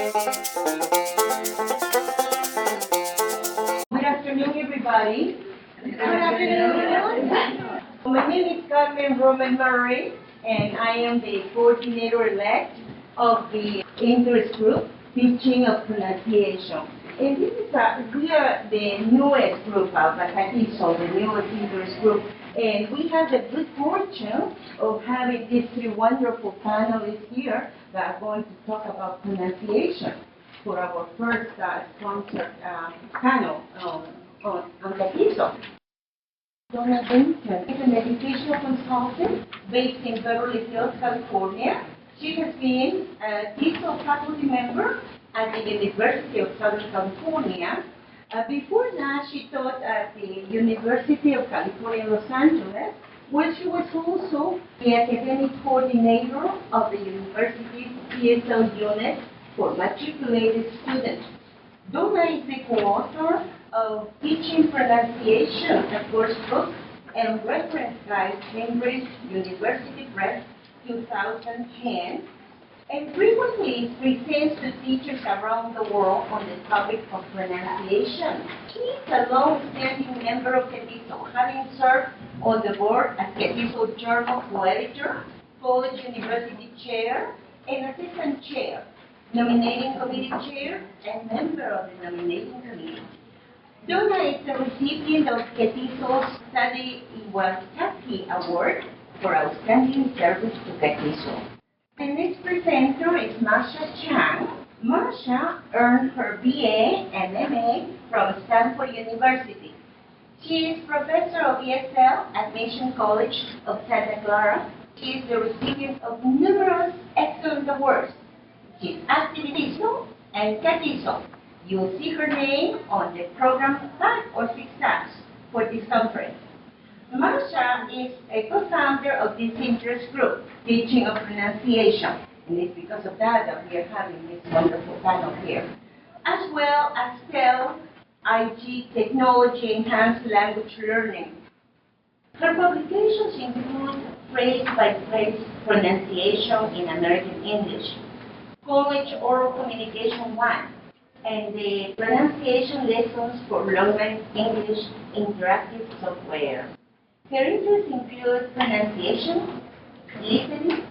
Good afternoon, everybody. Good afternoon. My name is Carmen Roman Murray, and I am the coordinator-elect of the interest group, Teaching of Pronunciation. And this is we are the newest group of Bacatizo, the newest interest group. And we have the good fortune of having these three wonderful panelists here that are going to talk about pronunciation for our first sponsored panel on Bacatizo. Donna M is an educational consultant based in Beverly Hills, California. She has been a TESOL faculty member at the University of Southern California. Before that, she taught at the University of California, Los Angeles, where she was also the academic coordinator of the university's TSL unit for matriculated students. Donna is the co-author of Teaching Pronunciation, a course book and reference guide, Cambridge University Press, 2010, and frequently presents to teachers around the world on the topic of pronunciation. She is a long-standing member of CATISO, having served on the board as CATISO Journal co-editor, college university chair, and assistant chair, nominating committee chair, and member of the nominating committee. Donna is the recipient of CATISO's Study Iwasaki Award for Outstanding Service to CATISO. The next presenter is Marsha J. Marsha earned her BA and MA from Stanford University. She is professor of ESL at Mission College of Santa Clara. She is the recipient of numerous excellent awards. She is active in TESOL and CATISO. You will see her name on the program 5 or 6 times for this conference. Marsha is a co-founder of this interest group, Teaching of Pronunciation, and it's because of that that we are having this wonderful panel here, as well as TEL, IG, Technology Enhanced Language Learning. Her publications include phrase-by-phrase pronunciation in American English, College Oral Communication 1, and the pronunciation lessons for Learning English interactive software. Her interests include pronunciation, listening,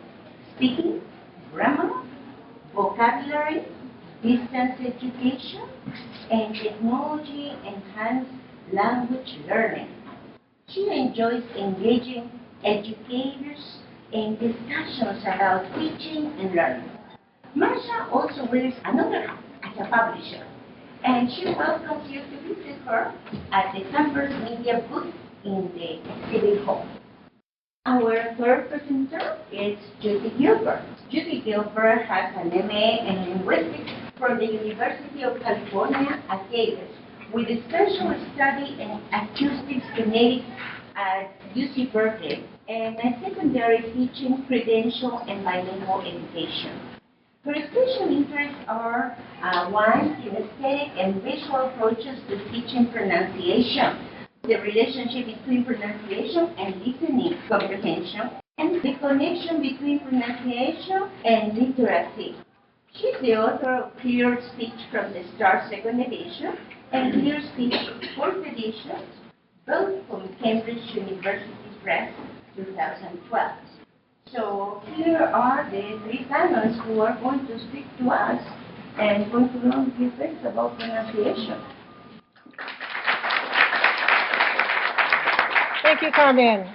speaking, grammar, vocabulary, distance education, and technology-enhanced language learning. She enjoys engaging educators in discussions about teaching and learning. Marsha also wears another hat as a publisher, and she welcomes you to visit her at the Campus Media booth in the exhibit hall. Our third presenter is Judy Gilbert. Judy Gilbert has an MA in Linguistics from the University of California at Davis, with a special study in acoustics phonetics at UC Berkeley, and a secondary teaching credential in bilingual education. Her special interests are one, kinesthetic and visual approaches to teaching pronunciation, the relationship between pronunciation and listening comprehension, and the connection between pronunciation and literacy. She's the author of Clear Speech from the Start Second Edition and Clear Speech Fourth Edition, both from Cambridge University Press, 2012. So here are the three panelists who are going to speak to us and going to learn a few things about pronunciation. Thank you, Carmen.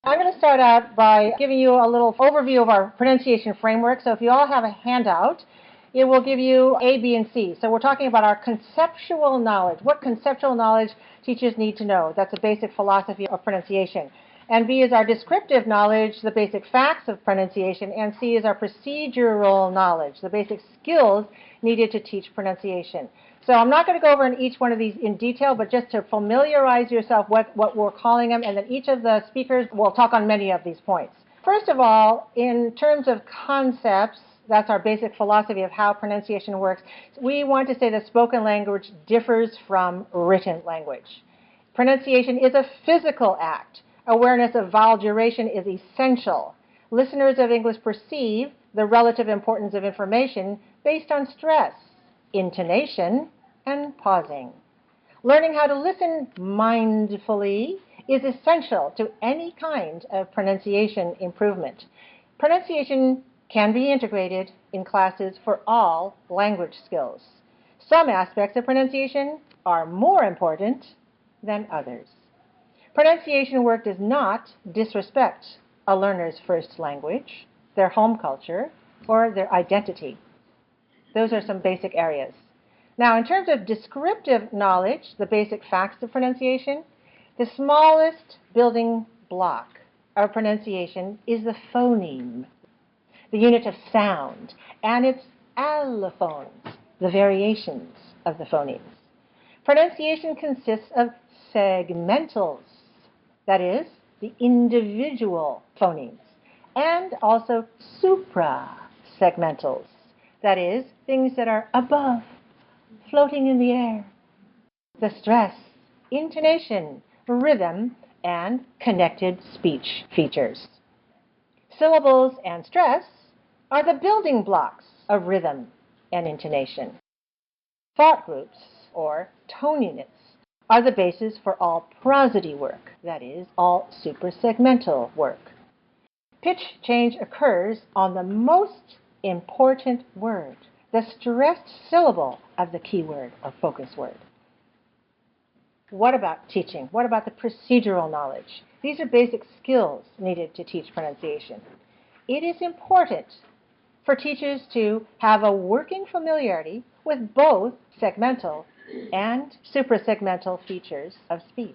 I'm going to start out by giving you a little overview of our pronunciation framework. So if you all have a handout, it will give you A, B, and C. So we're talking about our conceptual knowledge. What conceptual knowledge teachers need to know? That's a basic philosophy of pronunciation. And B is our descriptive knowledge, the basic facts of pronunciation. And C is our procedural knowledge, the basic skills needed to teach pronunciation. So I'm not going to go over in each one of these in detail, but just to familiarize yourself what we're calling them, and then each of the speakers will talk on many of these points. First of all, in terms of concepts, that's our basic philosophy of how pronunciation works. We want to say that spoken language differs from written language. Pronunciation is a physical act. Awareness of vowel duration is essential. Listeners of English perceive the relative importance of information based on stress, intonation, and pausing. Learning how to listen mindfully is essential to any kind of pronunciation improvement. Pronunciation can be integrated in classes for all language skills. Some aspects of pronunciation are more important than others. Pronunciation work does not disrespect a learner's first language, their home culture, or their identity. Those are some basic areas. Now, in terms of descriptive knowledge, the basic facts of pronunciation, the smallest building block of pronunciation is the phoneme, the unit of sound, and its allophones, the variations of the phonemes. Pronunciation consists of segmentals, that is, the individual phonemes, and also suprasegmentals, that is, things that are above, floating in the air. The stress, intonation, rhythm, and connected speech features. Syllables and stress are the building blocks of rhythm and intonation. Thought groups, or tone units, are the basis for all prosody work, that is, all suprasegmental work. Pitch change occurs on the most important word, the stressed syllable of the keyword or focus word. What about teaching? What about the procedural knowledge? These are basic skills needed to teach pronunciation. It is important for teachers to have a working familiarity with both segmental and suprasegmental features of speech.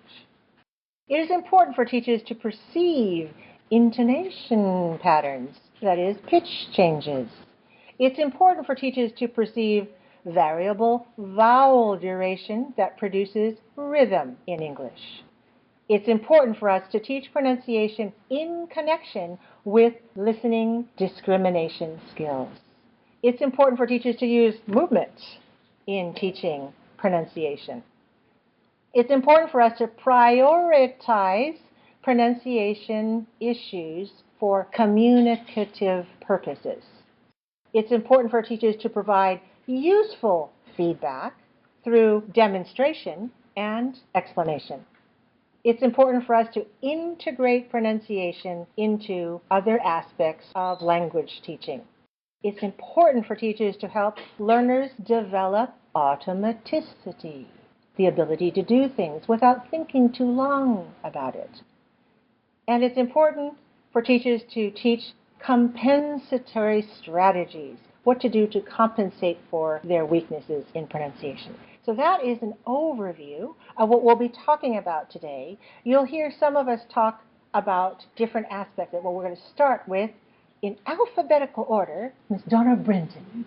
It is important for teachers to perceive intonation patterns, that is, pitch changes. It's important for teachers to perceive variable vowel duration that produces rhythm in English. It's important for us to teach pronunciation in connection with listening discrimination skills. It's important for teachers to use movement in teaching pronunciation. It's important for us to prioritize pronunciation issues for communicative purposes. It's important for teachers to provide useful feedback through demonstration and explanation. It's important for us to integrate pronunciation into other aspects of language teaching. It's important for teachers to help learners develop automaticity, the ability to do things without thinking too long about it. And it's important for teachers to teach compensatory strategies, what to do to compensate for their weaknesses in pronunciation. So that is an overview of what we'll be talking about today. You'll hear some of us talk about different aspects of what we're going to start with in alphabetical order, Ms. Donna Brinton.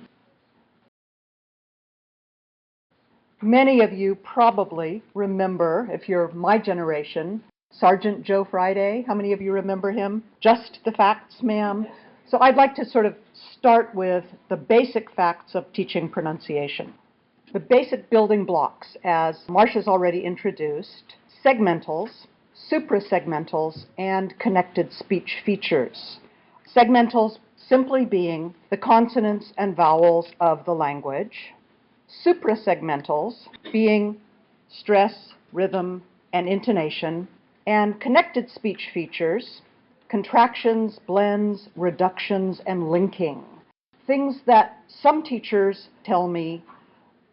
Many of you probably remember, if you're my generation, Sergeant Joe Friday. How many of you remember him? Just the facts, ma'am. So I'd like to sort of start with the basic facts of teaching pronunciation. The basic building blocks, as Marsha's already introduced: segmentals, suprasegmentals, and connected speech features. Segmentals simply being the consonants and vowels of the language. Suprasegmentals being stress, rhythm, and intonation. And connected speech features, contractions, blends, reductions, and linking. Things that some teachers tell me,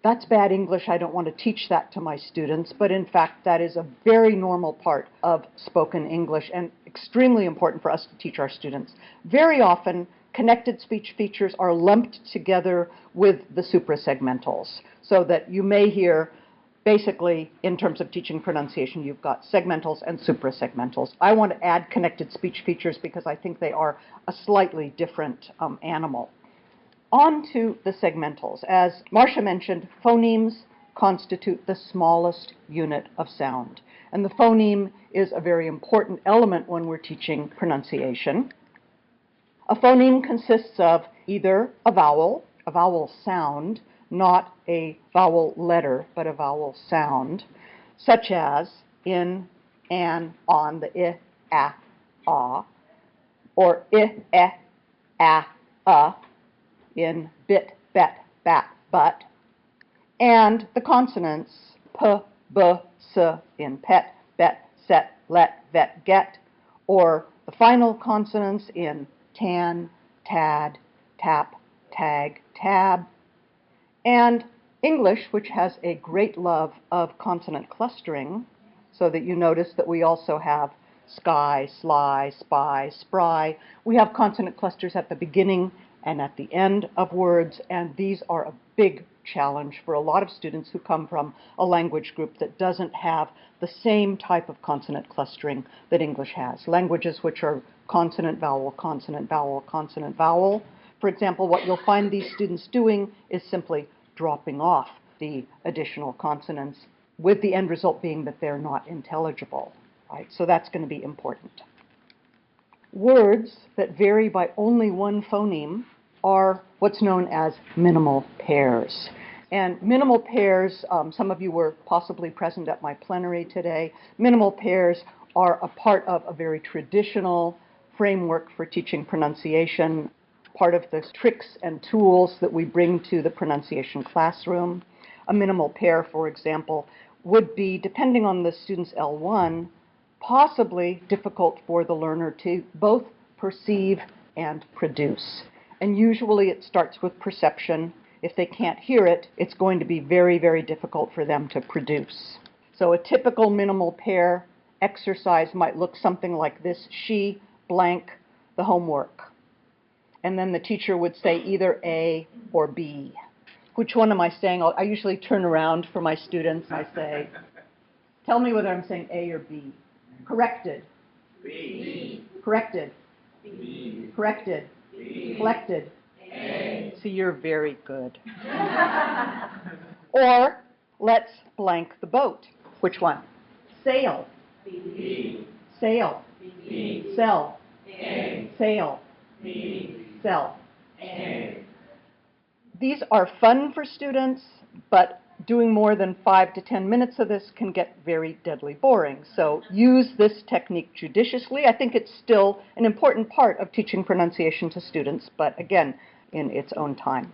that's bad English, I don't want to teach that to my students, but in fact that is a very normal part of spoken English and extremely important for us to teach our students. Very often, connected speech features are lumped together with the suprasegmentals, so that you may hear, basically, in terms of teaching pronunciation, you've got segmentals and suprasegmentals. I want to add connected speech features because I think they are a slightly different animal. On to the segmentals. As Marsha mentioned, phonemes constitute the smallest unit of sound. And the phoneme is a very important element when we're teaching pronunciation. A phoneme consists of either a vowel sound, not a vowel letter, but a vowel sound, such as in, an, on, the I, a, ah, or I, a, in bit, bet, bat, but, and the consonants p, b, s in pet, bet, set, let, vet, get, or the final consonants in tan, tad, tap, tag, tab, and English, which has a great love of consonant clustering, so that you notice that we also have sky, sly, spy, spry. We have consonant clusters at the beginning and at the end of words, and these are a big challenge for a lot of students who come from a language group that doesn't have the same type of consonant clustering that English has. Languages which are consonant, vowel, consonant, vowel, consonant, vowel. For example, what you'll find these students doing is simply dropping off the additional consonants, with the end result being that they're not intelligible, right? So that's going to be important. Words that vary by only one phoneme are what's known as minimal pairs. And minimal pairs, some of you were possibly present at my plenary today. Minimal pairs are a part of a very traditional framework for teaching pronunciation, part of the tricks and tools that we bring to the pronunciation classroom. A minimal pair, for example, would be, depending on the student's L1, possibly difficult for the learner to both perceive and produce. And usually it starts with perception. If they can't hear it, it's going to be very, very difficult for them to produce. So a typical minimal pair exercise might look something like this: she blank the homework. And then the teacher would say either A or B. Which one am I saying? I usually turn around for my students and I say, tell me whether I'm saying A or B. Corrected. B. Corrected. B. Corrected. B. Collected. A. See, you're very good. Or let's blank the boat. Which one? Sail. B. Sail. B. Sell. A. Sail. B. Sell. A. These are fun for students, but doing more than 5 to 10 minutes of this can get very deadly boring. So use this technique judiciously. I think it's still an important part of teaching pronunciation to students, but again, in its own time.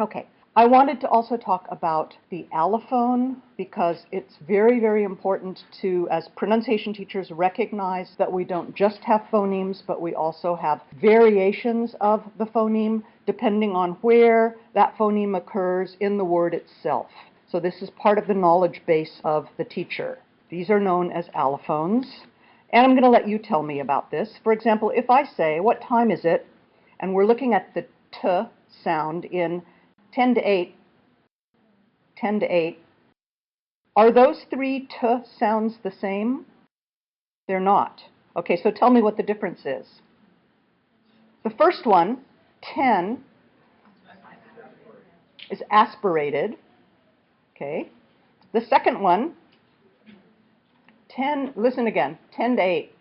Okay. I wanted to also talk about the allophone, because it's very, very important to, as pronunciation teachers, recognize that we don't just have phonemes, but we also have variations of the phoneme depending on where that phoneme occurs in the word itself. So this is part of the knowledge base of the teacher. These are known as allophones. And I'm going to let you tell me about this. For example, if I say, what time is it? And we're looking at the T sound in 10 to 8, 10 to 8. Are those three T sounds the same? They're not. Okay, so tell me what the difference is. The first one, 10, is aspirated. Okay. The second one, 10, listen again, 10 to 8.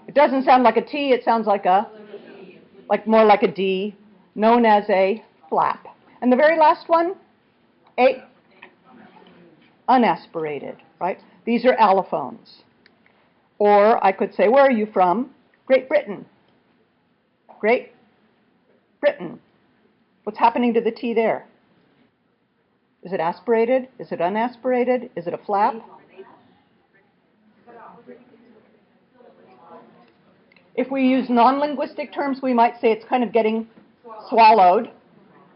It doesn't sound like a T, it sounds like more like a D, known as a flap. And the very last one, 8, unaspirated, right? These are allophones. Or I could say, where are you from? Great Britain. Great Britain. What's happening to the T there? Is it aspirated? Is it unaspirated? Is it a flap? If we use non-linguistic terms, we might say it's kind of getting swallowed.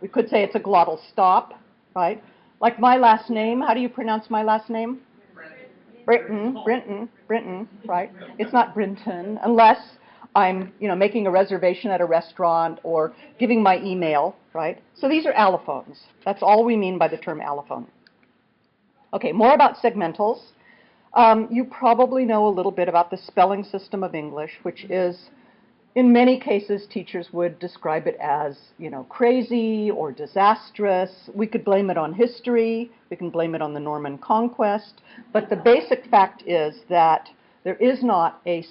We could say it's a glottal stop, right? Like my last name, how do you pronounce my last name? Brinton, right? It's not Brinton, unless I'm, making a reservation at a restaurant or giving my email, right? So these are allophones. That's all we mean by the term allophone. Okay, more about segmentals. You probably know a little bit about the spelling system of English, which is, in many cases, teachers would describe it as, crazy or disastrous. We could blame it on history. We can blame it on the Norman Conquest. But the basic fact is that there is not a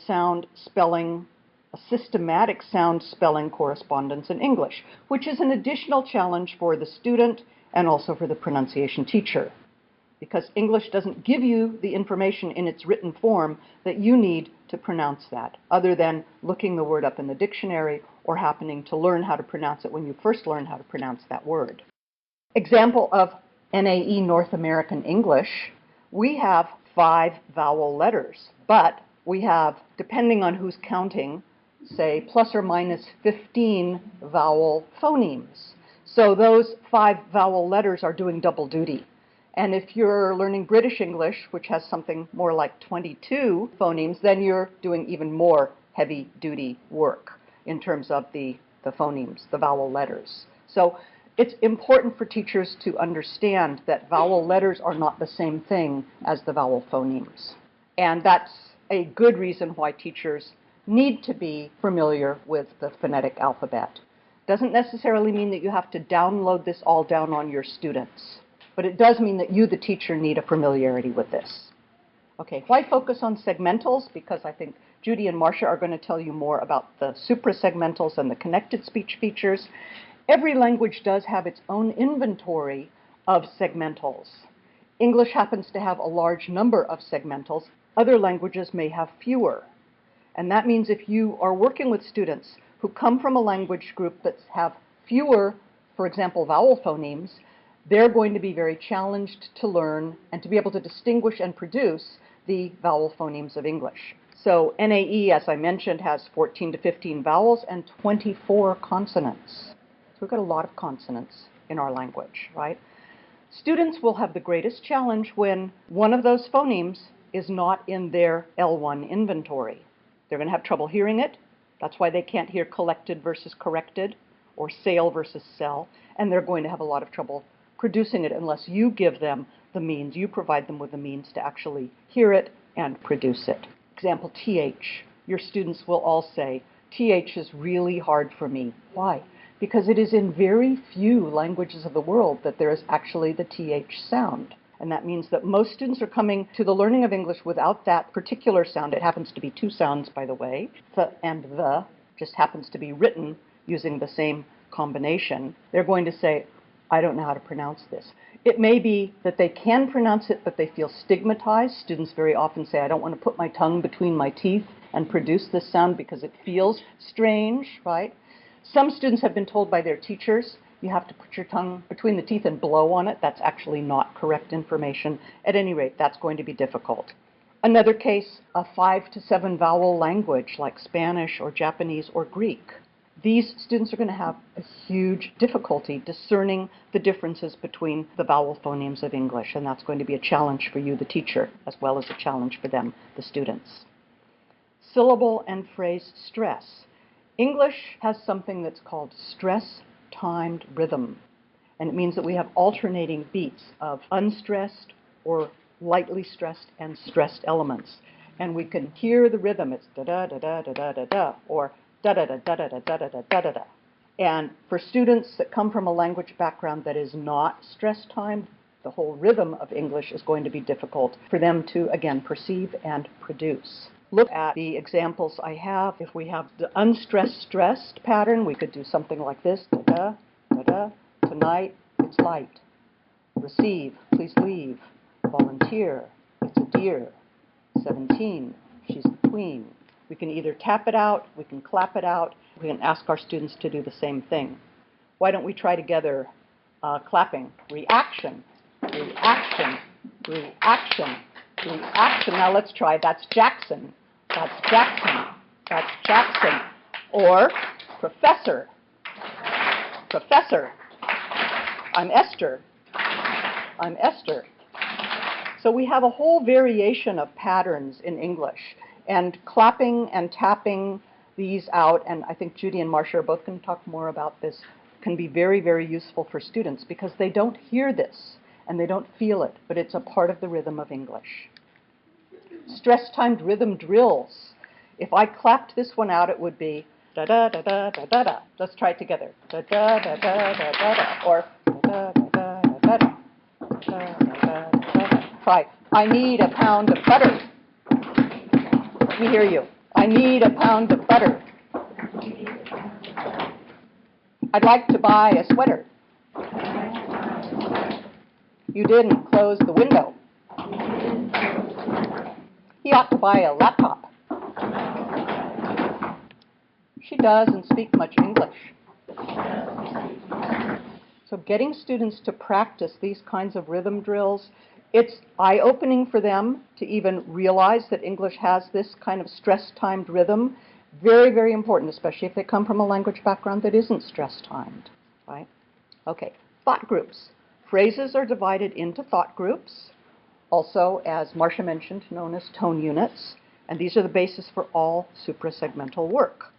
systematic sound spelling correspondence in English, which is an additional challenge for the student and also for the pronunciation teacher. because English doesn't give you the information in its written form that you need to pronounce that, other than looking the word up in the dictionary or happening to learn how to pronounce it when you first learn how to pronounce that word. Example of NAE North American English, we have 5 vowel letters, but we have, depending on who's counting, say plus or minus 15 vowel phonemes. So those 5 vowel letters are doing double duty. And if you're learning British English, which has something more like 22 phonemes, then you're doing even more heavy-duty work in terms of the phonemes, the vowel letters. So it's important for teachers to understand that vowel letters are not the same thing as the vowel phonemes. And that's a good reason why teachers need to be familiar with the phonetic alphabet. Doesn't necessarily mean that you have to download this all down on your students, but it does mean that you, the teacher, need a familiarity with this. Okay, why focus on segmentals? Because I think Judy and Marsha are going to tell you more about the suprasegmentals and the connected speech features. Every language does have its own inventory of segmentals. English happens to have a large number of segmentals. Other languages may have fewer. And that means if you are working with students who come from a language group that have fewer, for example, vowel phonemes, they're going to be very challenged to learn and to be able to distinguish and produce the vowel phonemes of English. So NAE, as I mentioned, has 14 to 15 vowels and 24 consonants. So we've got a lot of consonants in our language, right? Students will have the greatest challenge when one of those phonemes is not in their L1 inventory. They're going to have trouble hearing it. That's why they can't hear collected versus corrected or sale versus sell. And they're going to have a lot of trouble producing it unless you give them the means, you provide them with the means to actually hear it and produce it. Example, TH. Your students will all say, TH is really hard for me. Why? Because it is in very few languages of the world that there is actually the TH sound. And that means that most students are coming to the learning of English without that particular sound. It happens to be 2 sounds, by the way. The and the just happens to be written using the same combination. They're going to say, I don't know how to pronounce this. It may be that they can pronounce it, but they feel stigmatized. Students very often say, I don't want to put my tongue between my teeth and produce this sound because it feels strange, right? Some students have been told by their teachers, you have to put your tongue between the teeth and blow on it. That's actually not correct information. At any rate, that's going to be difficult. Another case, a 5 to 7 vowel language like Spanish or Japanese or Greek. These students are going to have a huge difficulty discerning the differences between the vowel phonemes of English, and that's going to be a challenge for you, the teacher, as well as a challenge for them, the students. Syllable and phrase stress. English has something that's called stress-timed rhythm, and it means that we have alternating beats of unstressed or lightly stressed and stressed elements, and we can hear the rhythm. It's da-da-da-da-da-da-da-da, or da-da-da-da-da-da-da-da-da-da. And for students that come from a language background that is not stress-timed, the whole rhythm of English is going to be difficult for them to, again, perceive and produce. Look at the examples I have. If we have the unstressed-stressed pattern, we could do something like this. Da-da, da-da, tonight, it's light. Receive, please leave. Volunteer, it's a deer. 17, she's the queen. We can either tap it out, we can clap it out, we can ask our students to do the same thing. Why don't we try together clapping? Reaction, reaction, reaction, reaction. Now let's try, that's Jackson, that's Jackson, that's Jackson. Or professor, professor, I'm Esther, I'm Esther. So we have a whole variation of patterns in English. And clapping and tapping these out, and I think Judy and Marsha are both going to talk more about this, can be very, very useful for students because they don't hear this and they don't feel it, but it's a part of the rhythm of English. Stress-timed rhythm drills. If I clapped this one out, it would be da-da-da-da-da-da-da. Let's try it together. Da-da-da-da-da-da-da. Or da-da-da-da-da-da. Da-da-da-da-da-da. Try, I need a pound of butter. Let me hear you. I need a pound of butter. I'd like to buy a sweater. You didn't close the window. He ought to buy a laptop. She doesn't speak much English. So getting students to practice these kinds of rhythm drills, it's eye-opening for them to even realize that English has this kind of stress-timed rhythm. Very, very important, especially if they come from a language background that isn't stress-timed, right? Okay, thought groups. Phrases are divided into thought groups, also, as Marsha mentioned, known as tone units, and these are the basis for all suprasegmental work.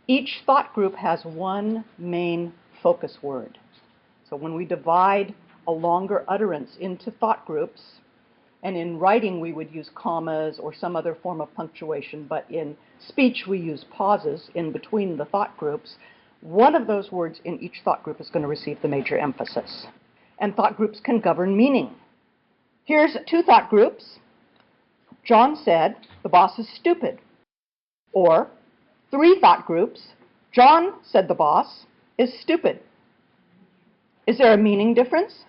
Each thought group has one main focus word. So when we divide a longer utterance into thought groups, and in writing we would use commas or some other form of punctuation, but in speech we use pauses in between the thought groups, one of those words in each thought group is going to receive the major emphasis. And thought groups can govern meaning. Here's two thought groups. John said, the boss is stupid. Or three thought groups. John said the boss is stupid. Is there a meaning difference?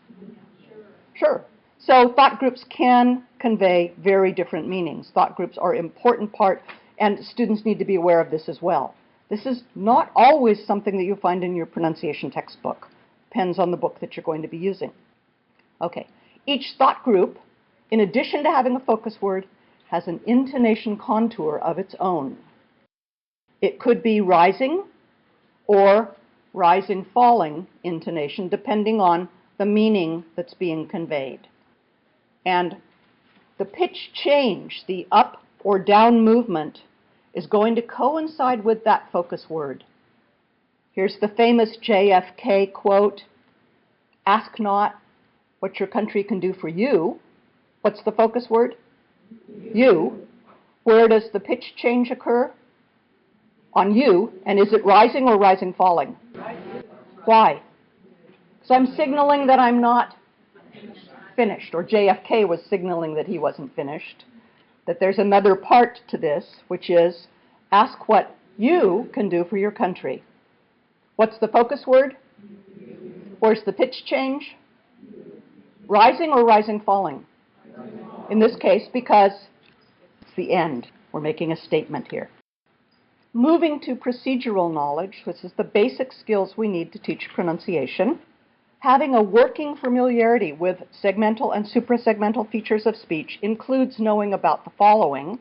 Sure. So thought groups can convey very different meanings. Thought groups are an important part, and students need to be aware of this as well. This is not always something that you find in your pronunciation textbook. Depends on the book that you're going to be using. Okay. Each thought group, in addition to having a focus word, has an intonation contour of its own. It could be rising or rising-falling intonation, depending on the meaning that's being conveyed. And the pitch change, the up or down movement, is going to coincide with that focus word. Here's the famous JFK quote, "Ask not what your country can do for you." What's the focus word? You. Where does the pitch change occur? On you. And is it rising or rising-falling? Why? So I'm signaling that I'm not finished, or JFK was signaling that he wasn't finished, that there's another part to this, which is ask what you can do for your country. What's the focus word? Where's the pitch change? Rising or rising-falling? In this case, because it's the end. We're making a statement here. Moving to procedural knowledge, which is the basic skills we need to teach pronunciation. Having a working familiarity with segmental and suprasegmental features of speech includes knowing about the following.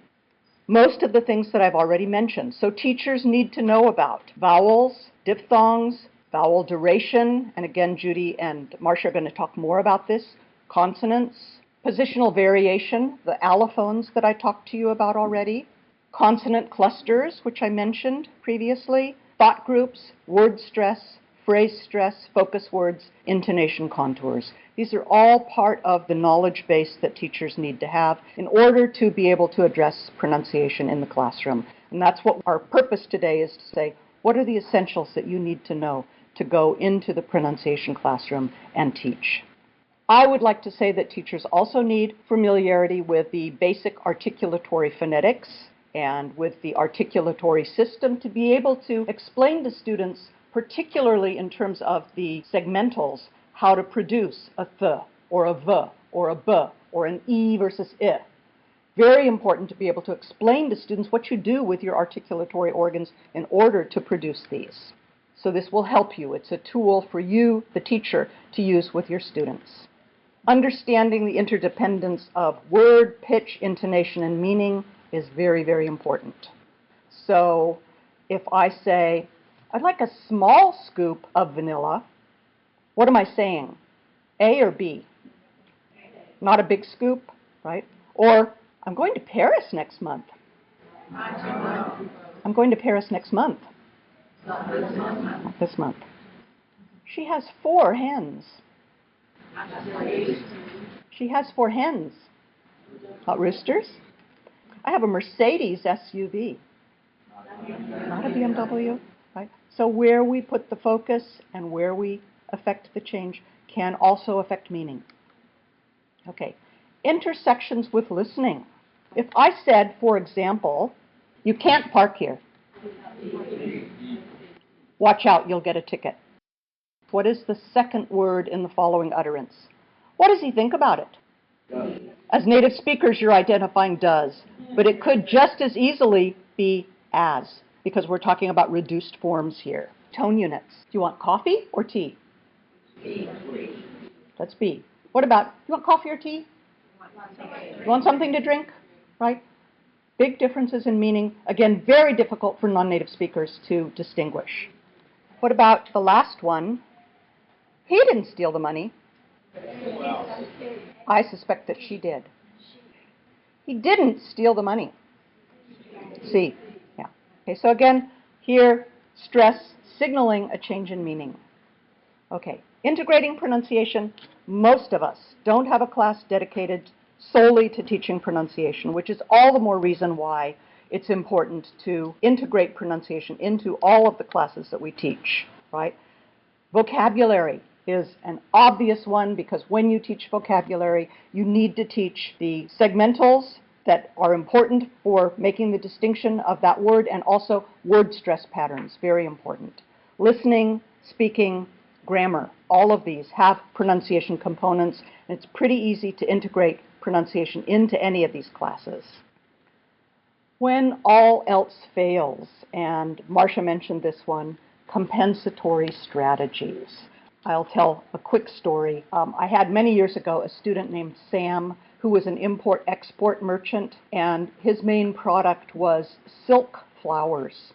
Most of the things that I've already mentioned. So teachers need to know about vowels, diphthongs, vowel duration, and again, Judy and Marsha are going to talk more about this, consonants, positional variation, the allophones that I talked to you about already, consonant clusters, which I mentioned previously, thought groups, word stress, phrase stress, focus words, intonation contours. These are all part of the knowledge base that teachers need to have in order to be able to address pronunciation in the classroom. And that's what our purpose today is, to say, what are the essentials that you need to know to go into the pronunciation classroom and teach? I would like to say that teachers also need familiarity with the basic articulatory phonetics and with the articulatory system to be able to explain to students, particularly in terms of the segmentals, how to produce a th or a v or a b or an e versus I. Very important to be able to explain to students what you do with your articulatory organs in order to produce these. So this will help you. It's a tool for you, the teacher, to use with your students. Understanding the interdependence of word, pitch, intonation, and meaning is very, very important. So if I say, I'd like a small scoop of vanilla, what am I saying? A or B? Not a big scoop, right? Or, I'm going to Paris next month. I'm going to Paris next month. Not this month. She has 4 hens. She has 4 hens. Not roosters. I have a Mercedes SUV. Not a BMW, right? So where we put the focus and where we affect the change can also affect meaning. Okay, intersections with listening. If I said, for example, you can't park here. Watch out, you'll get a ticket. What is the second word in the following utterance? What does he think about it? As native speakers, you're identifying does, but it could just as easily be as, because we're talking about reduced forms here. Tone units. Do you want coffee or tea? B. That's B. What about, you want coffee or tea? You want something to drink? Right? Big differences in meaning. Again, very difficult for non-native speakers to distinguish. What about the last one? He didn't steal the money. I suspect that she did. He didn't steal the money. C. Yeah. Okay, so again, here, stress, signaling a change in meaning. Okay, integrating pronunciation. Most of us don't have a class dedicated solely to teaching pronunciation, which is all the more reason why it's important to integrate pronunciation into all of the classes that we teach, right? Vocabulary is an obvious one, because when you teach vocabulary, you need to teach the segmentals that are important for making the distinction of that word, and also word stress patterns, very important. Listening, speaking, grammar, all of these have pronunciation components, and it's pretty easy to integrate pronunciation into any of these classes. When all else fails, and Marsha mentioned this one, compensatory strategies. I'll tell a quick story. I had many years ago a student named Sam who was an import-export merchant, and his main product was silk flowers.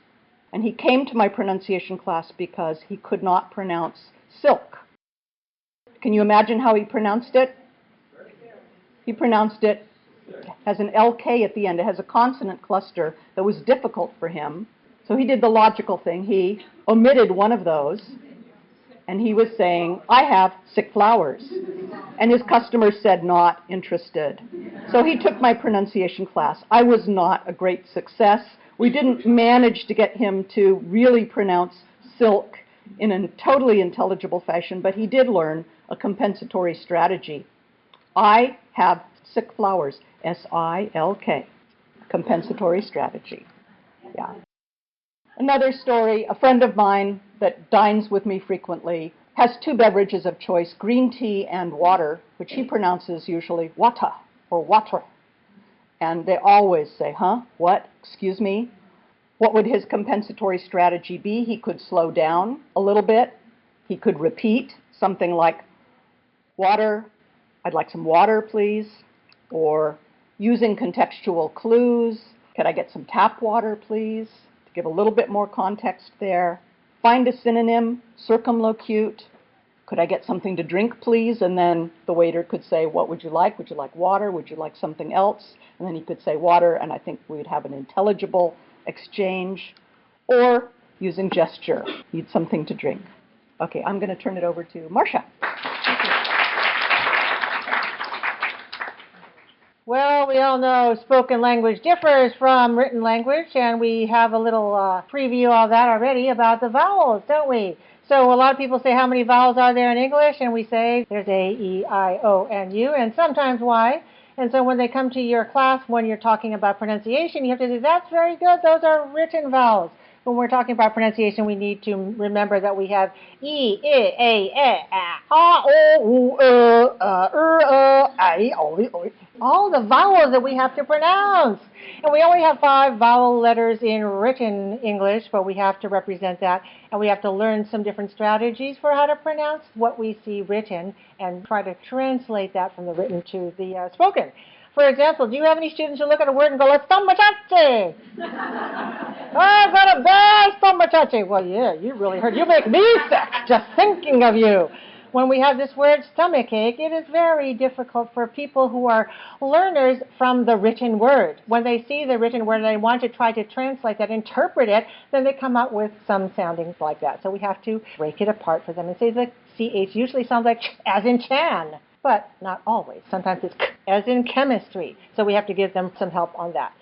And he came to my pronunciation class because he could not pronounce silk. Can you imagine how he pronounced it? He pronounced it as an LK at the end. It has a consonant cluster that was difficult for him. So he did the logical thing. He omitted one of those, and he was saying, I have sick flowers. And his customer said, not interested. So he took my pronunciation class. I was not a great success. We didn't manage to get him to really pronounce silk in a totally intelligible fashion, but he did learn a compensatory strategy. I have sick flowers, S-I-L-K, compensatory strategy. Yeah. Another story, a friend of mine that dines with me frequently has two beverages of choice, green tea and water, which he pronounces usually wata or water. And they always say, huh, what, excuse me? What would his compensatory strategy be? He could slow down a little bit. He could repeat something like, water, I'd like some water, please. Or using contextual clues, could I get some tap water, please? To give a little bit more context there. Find a synonym, circumlocute. Could I get something to drink, please? And then the waiter could say, what would you like? Would you like water? Would you like something else? And then he could say water, and I think we'd have an intelligible exchange. Or using gesture, need something to drink. Okay, I'm going to turn it over to Marsha. Well, we all know spoken language differs from written language, and we have a little preview of that already about the vowels, don't we? So a lot of people say, how many vowels are there in English? And we say, there's A, E, I, O, and U, and sometimes Y. And so when they come to your class, when you're talking about pronunciation, you have to say, that's very good, those are written vowels. When we're talking about pronunciation, we need to remember that we have E, I, A, O, U, I, O, all the vowels that we have to pronounce. And we only have 5 vowel letters in written English, but we have to represent that. And we have to learn some different strategies for how to pronounce what we see written and try to translate that from the written to the spoken. For example, do you have any students who look at a word and go, let's stomachache? I've got a bad stomachache. Well, yeah, you really hurt. You make me sick just thinking of you. When we have this word stomachache, it is very difficult for people who are learners from the written word. When they see the written word and they want to try to translate that, interpret it, then they come up with some soundings like that. So we have to break it apart for them and say the CH usually sounds like ch, as in chan. But not always. Sometimes it's as in chemistry. So we have to give them some help on that.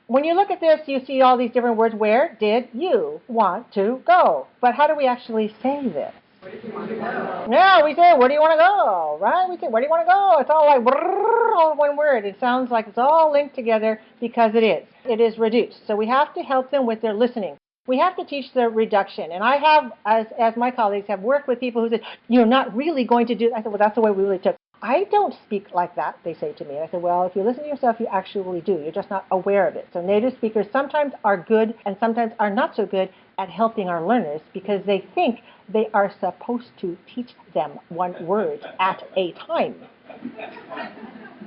When you look at this, you see all these different words. Where did you want to go? But how do we actually say this? Where do you want to go? Yeah, we say, where do you want to go? Right? We say, where do you want to go? It's all like brrr, all one word. It sounds like it's all linked together because it is. It is reduced. So we have to help them with their listening. We have to teach the reduction. And I have, as my colleagues have worked with people who said, you're not really going to do that. I said, well, that's the way we really took. I don't speak like that, they say to me. And I say, well, if you listen to yourself, you actually do. You're just not aware of it. So native speakers sometimes are good and sometimes are not so good at helping our learners because they think they are supposed to teach them one word at a time.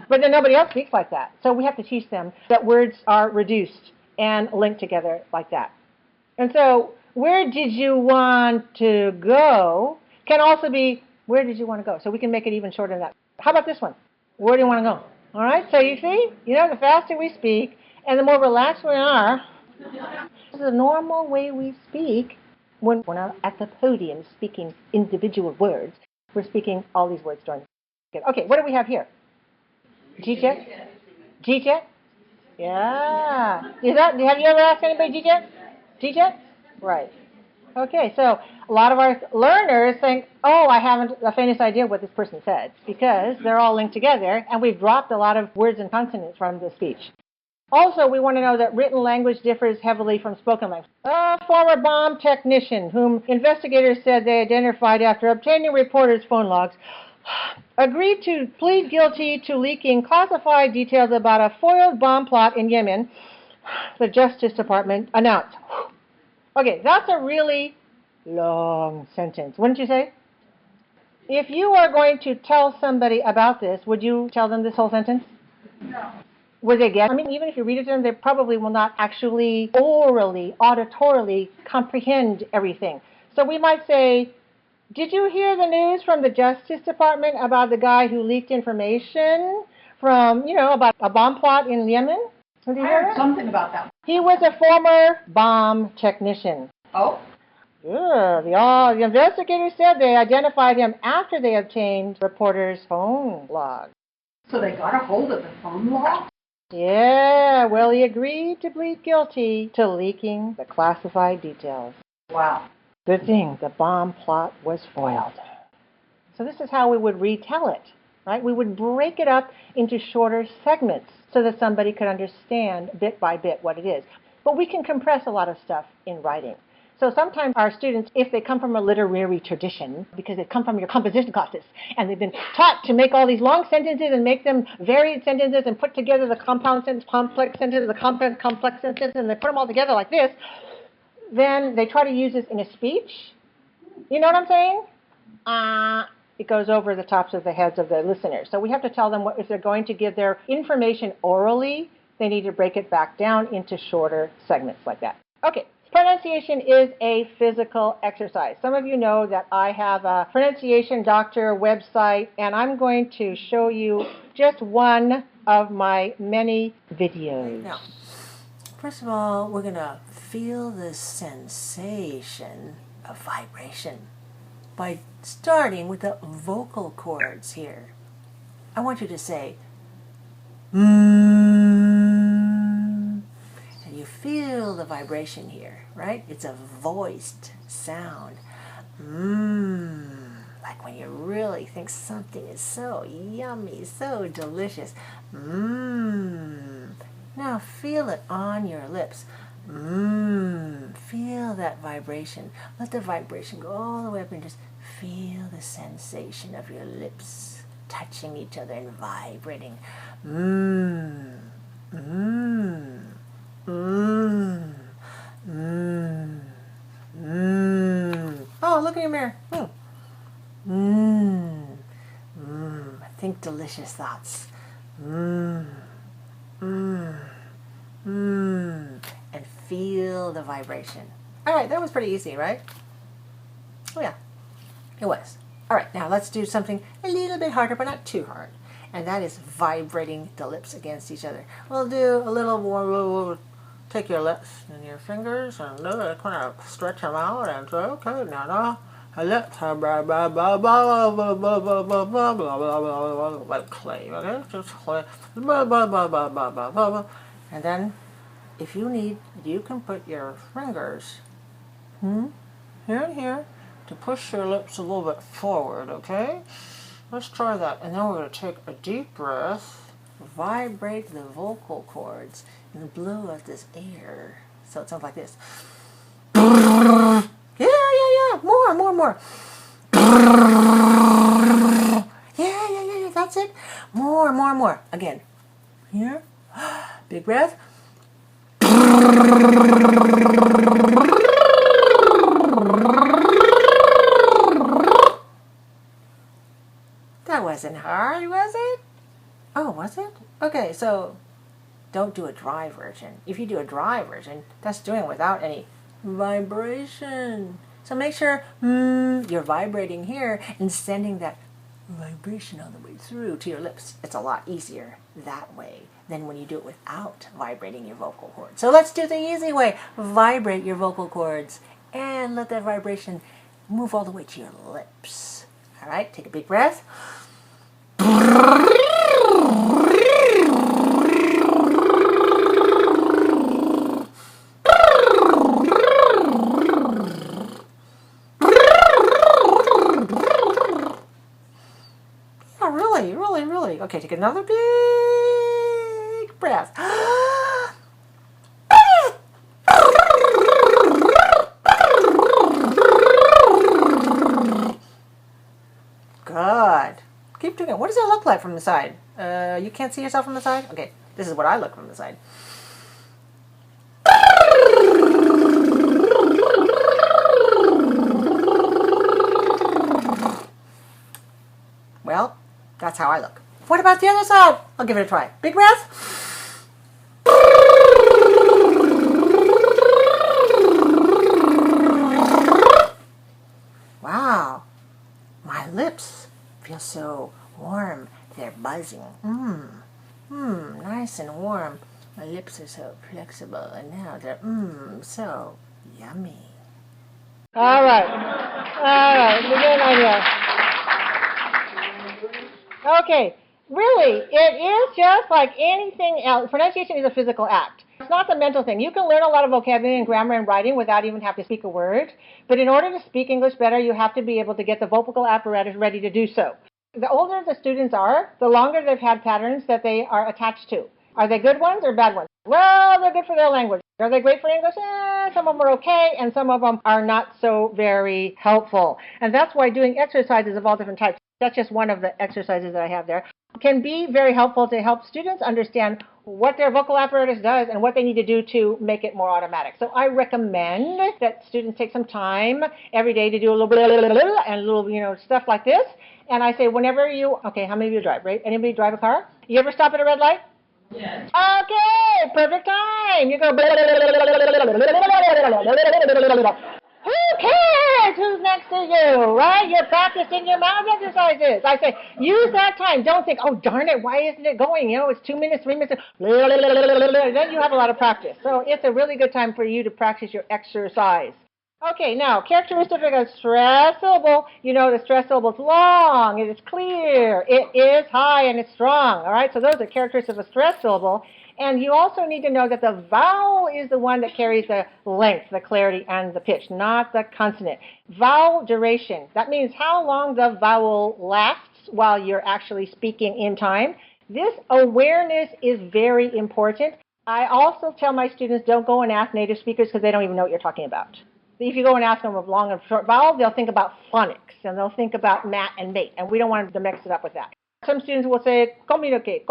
But then nobody else speaks like that. So we have to teach them that words are reduced and linked together like that. And so where did you want to go can also be where did you want to go? So we can make it even shorter than that. How about this one? Where do you want to go? All right, so you see, the faster we speak and the more relaxed we are, this is a normal way we speak when we're not at the podium speaking individual words. We're speaking all these words during. Okay, what do we have here? G-Jet? G-Jet? Yeah. Have you ever asked anybody G-Jet? G-Jet? Right. Okay, so a lot of our learners think, oh, I haven't the faintest idea what this person said, because they're all linked together, and we've dropped a lot of words and consonants from the speech. Also, we want to know that written language differs heavily from spoken language. A former bomb technician, whom investigators said they identified after obtaining reporters' phone logs, agreed to plead guilty to leaking classified details about a foiled bomb plot in Yemen, the Justice Department announced. Okay, that's a really long sentence, wouldn't you say? If you are going to tell somebody about this, would you tell them this whole sentence? No. Would they get it? I mean, even if you read it to them, they probably will not actually orally, auditorily comprehend everything. So we might say, did you hear the news from the Justice Department about the guy who leaked information from, about a bomb plot in Yemen? Did you I hear heard that? something about that. He was a former bomb technician. Oh? Yeah, the investigators said they identified him after they obtained reporters' phone log. So they got a hold of the phone log? Yeah, well, he agreed to plead guilty to leaking the classified details. Wow. Good thing the bomb plot was foiled. So this is how we would retell it, right? We would break it up into shorter segments so that somebody could understand bit by bit what it is. But we can compress a lot of stuff in writing. So sometimes our students, if they come from a literary tradition, because they come from your composition classes, and they've been taught to make all these long sentences and make them varied sentences and put together the compound sentence, complex sentence, the complex sentence, and they put them all together like this, then they try to use this in a speech. You know what I'm saying? It goes over the tops of the heads of the listeners. So we have to tell them if they're going to give their information orally, they need to break it back down into shorter segments like that. Okay. Pronunciation is a physical exercise. Some of you know that I have a pronunciation doctor website, and I'm going to show you just one of my many videos. Now, first of all, we're going to feel the sensation of vibration by starting with the vocal cords here. I want you to say, and you feel the vibration here, right? It's a voiced sound. Like when you really think something is so yummy, so delicious. Now feel it on your lips. Feel that vibration. Let the vibration go all the way up and just feel the sensation of your lips touching each other and vibrating. Oh, look in your mirror. Think delicious thoughts. And feel the vibration. All right, that was pretty easy, right? Oh yeah, it was. All right, now let's do something a little bit harder, but not too hard. And that is vibrating the lips against each other. We'll do a little more. We'll take your lips and your fingers and kind of stretch them out and say, okay, now lips like clay, okay? Just clay. And then, if you need, you can put your fingers here and here to push your lips a little bit forward, okay? Let's try that. And then we're going to take a deep breath, vibrate the vocal cords, and blow out this air. So it sounds like this. Yeah. More. Yeah. That's one more. Again. Here. Big breath. That wasn't hard, was it? Oh, was it? Okay, so don't do a dry version. If you do a dry version, that's doing it without any vibration. So make sure you're vibrating here and sending that vibration all the way through to your lips. It's a lot easier that way than when you do it without vibrating your vocal cords. So let's do the easy way. Vibrate your vocal cords and let that vibration move all the way to your lips. All right, take a big breath. Really. Okay, take another big breath. Good. Keep doing it. What does it look like from the side? You can't see yourself from the side? Okay, this is what I look from the side. Well, that's how I look. What about the other side? I'll give it a try. Big breath. Wow. My lips feel so warm. They're buzzing. Nice and warm. My lips are so flexible, and now they're so yummy. All right, we get an idea. Okay, really, it is just like anything else. Pronunciation is a physical act. It's not the mental thing. You can learn a lot of vocabulary and grammar and writing without even having to speak a word. But in order to speak English better, you have to be able to get the vocal apparatus ready to do so. The older the students are, the longer they've had patterns that they are attached to. Are they good ones or bad ones? Well, they're good for their language. Are they great for English? Some of them are okay, and some of them are not so very helpful. And that's why doing exercises of all different types, that's just one of the exercises that I have there, can be very helpful to help students understand what their vocal apparatus does and what they need to do to make it more automatic. So I recommend that students take some time every day to do a little bit and a little, stuff like this. And I say whenever okay, how many of you drive, right? Anybody drive a car? You ever stop at a red light? Yes. Okay, perfect time. You go. Who cares who's next to you, right? You're practicing your mouth exercises. I say, use that time. Don't think, oh, darn it, why isn't it going? It's 2 minutes, 3 minutes. Then you have a lot of practice. So it's a really good time for you to practice your exercise. Okay, now, characteristic of a stress syllable. The stress syllable is long, it is clear, it is high, and it's strong. All right, so those are characteristics of a stress syllable. And you also need to know that the vowel is the one that carries the length, the clarity, and the pitch, not the consonant. Vowel duration, that means how long the vowel lasts while you're actually speaking in time. This awareness is very important. I also tell my students, don't go and ask native speakers because they don't even know what you're talking about. If you go and ask them of long and short vowels, they'll think about phonics, and they'll think about mat and mate, and we don't want them to mix it up with that. Some students will say, communicate,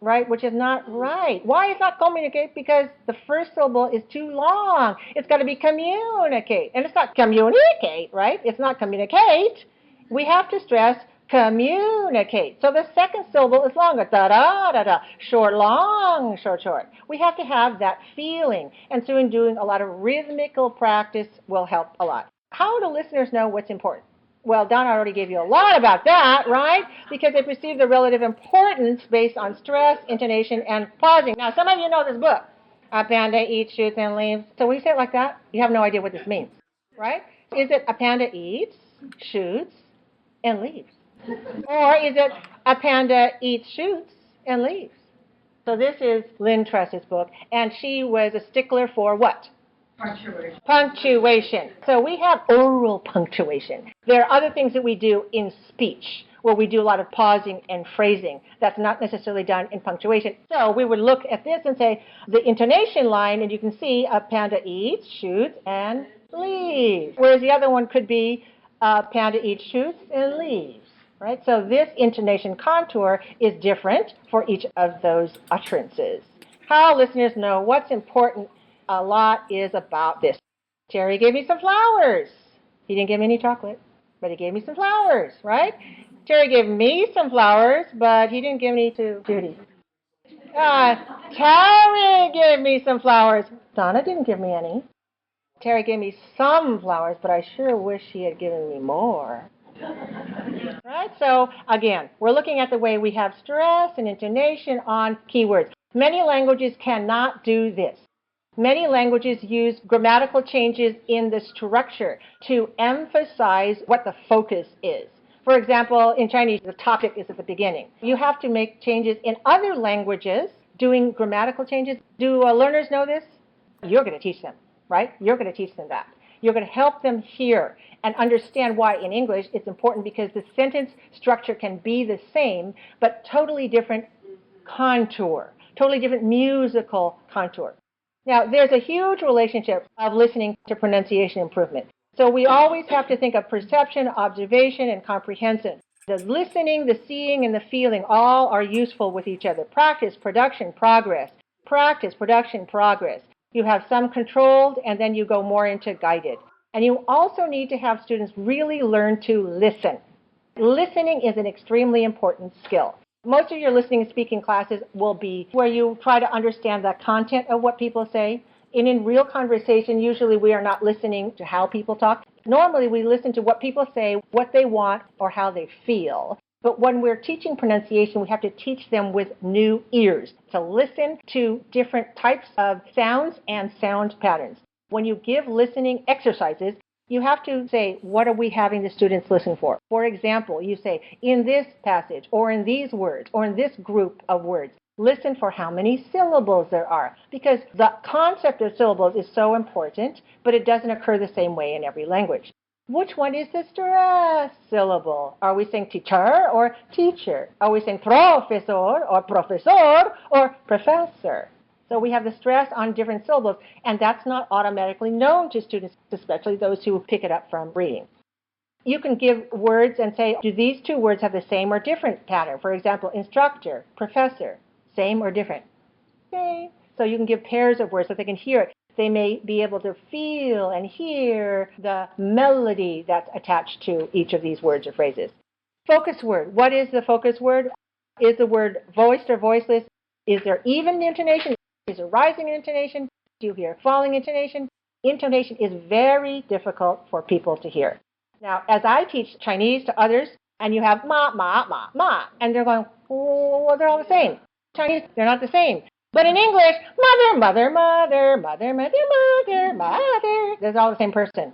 right, which is not right. Why is not communicate? Because the first syllable is too long. It's got to be communicate, and it's not communicate, right? It's not communicate. We have to stress communicate. So the second syllable is longer. Da-da-da-da. Short, long, short, short. We have to have that feeling. And so in doing a lot of rhythmical practice will help a lot. How do listeners know what's important? Well, Donna already gave you a lot about that, right? Because they perceive the relative importance based on stress, intonation, and pausing. Now, some of you know this book. A panda eats, shoots, and leaves. So when you say it like that, you have no idea what this means, right? Is it a panda eats, shoots, and leaves? Or is it a panda eats, shoots, and leaves? So this is Lynn Truss's book, and she was a stickler for what? Punctuation. So we have oral punctuation. There are other things that we do in speech, where we do a lot of pausing and phrasing. That's not necessarily done in punctuation. So we would look at this and say the intonation line, and you can see a panda eats, shoots, and leaves. Whereas the other one could be a panda eats, shoots, and leaves. right? So this intonation contour is different for each of those utterances. How listeners know what's important a lot is about this. Terry gave me some flowers. He didn't give me any chocolate, but he gave me some flowers, right? Terry gave me some flowers, but he didn't give any to Judy. Terry gave me some flowers. Donna didn't give me any. Terry gave me some flowers, but I sure wish he had given me more. Right? So, again, we're looking at the way we have stress and intonation on keywords. Many languages cannot do this. Many languages use grammatical changes in the structure to emphasize what the focus is. For example, in Chinese, the topic is at the beginning. You have to make changes in other languages doing grammatical changes. Do learners know this? You're going to teach them, right? You're going to teach them that. You're going to help them hear and understand why in English it's important, because the sentence structure can be the same, but totally different contour, totally different musical contour. Now, there's a huge relationship of listening to pronunciation improvement. So we always have to think of perception, observation, and comprehension. The listening, the seeing, and the feeling all are useful with each other. Practice, production, progress. Practice, production, progress. You have some controlled, and then you go more into guided. And you also need to have students really learn to listen. Listening is an extremely important skill. Most of your listening and speaking classes will be where you try to understand the content of what people say. And in real conversation, usually we are not listening to how people talk. Normally we listen to what people say, what they want, or how they feel. But when we're teaching pronunciation, we have to teach them with new ears to listen to different types of sounds and sound patterns. When you give listening exercises, you have to say, what are we having the students listen for? For example, you say, in this passage, or in these words, or in this group of words, listen for how many syllables there are. Because the concept of syllables is so important, but it doesn't occur the same way in every language. Which one is the stress syllable? Are we saying teacher or teacher? Are we saying professor or professor or professor? So we have the stress on different syllables, and that's not automatically known to students, especially those who pick it up from reading. You can give words and say, do these two words have the same or different pattern? For example, instructor, professor, same or different? Same. So you can give pairs of words so they can hear it. They may be able to feel and hear the melody that's attached to each of these words or phrases. Focus word. What is the focus word? Is the word voiced or voiceless? Is there even intonation? Is there rising intonation? Do you hear falling intonation? Intonation is very difficult for people to hear. Now, as I teach Chinese to others, and you have ma, ma, ma, ma, and they're going, oh, well, they're all the same. Chinese, they're not the same. But in English, mother, mother, mother, mother, mother, mother, mother, they're all the same person.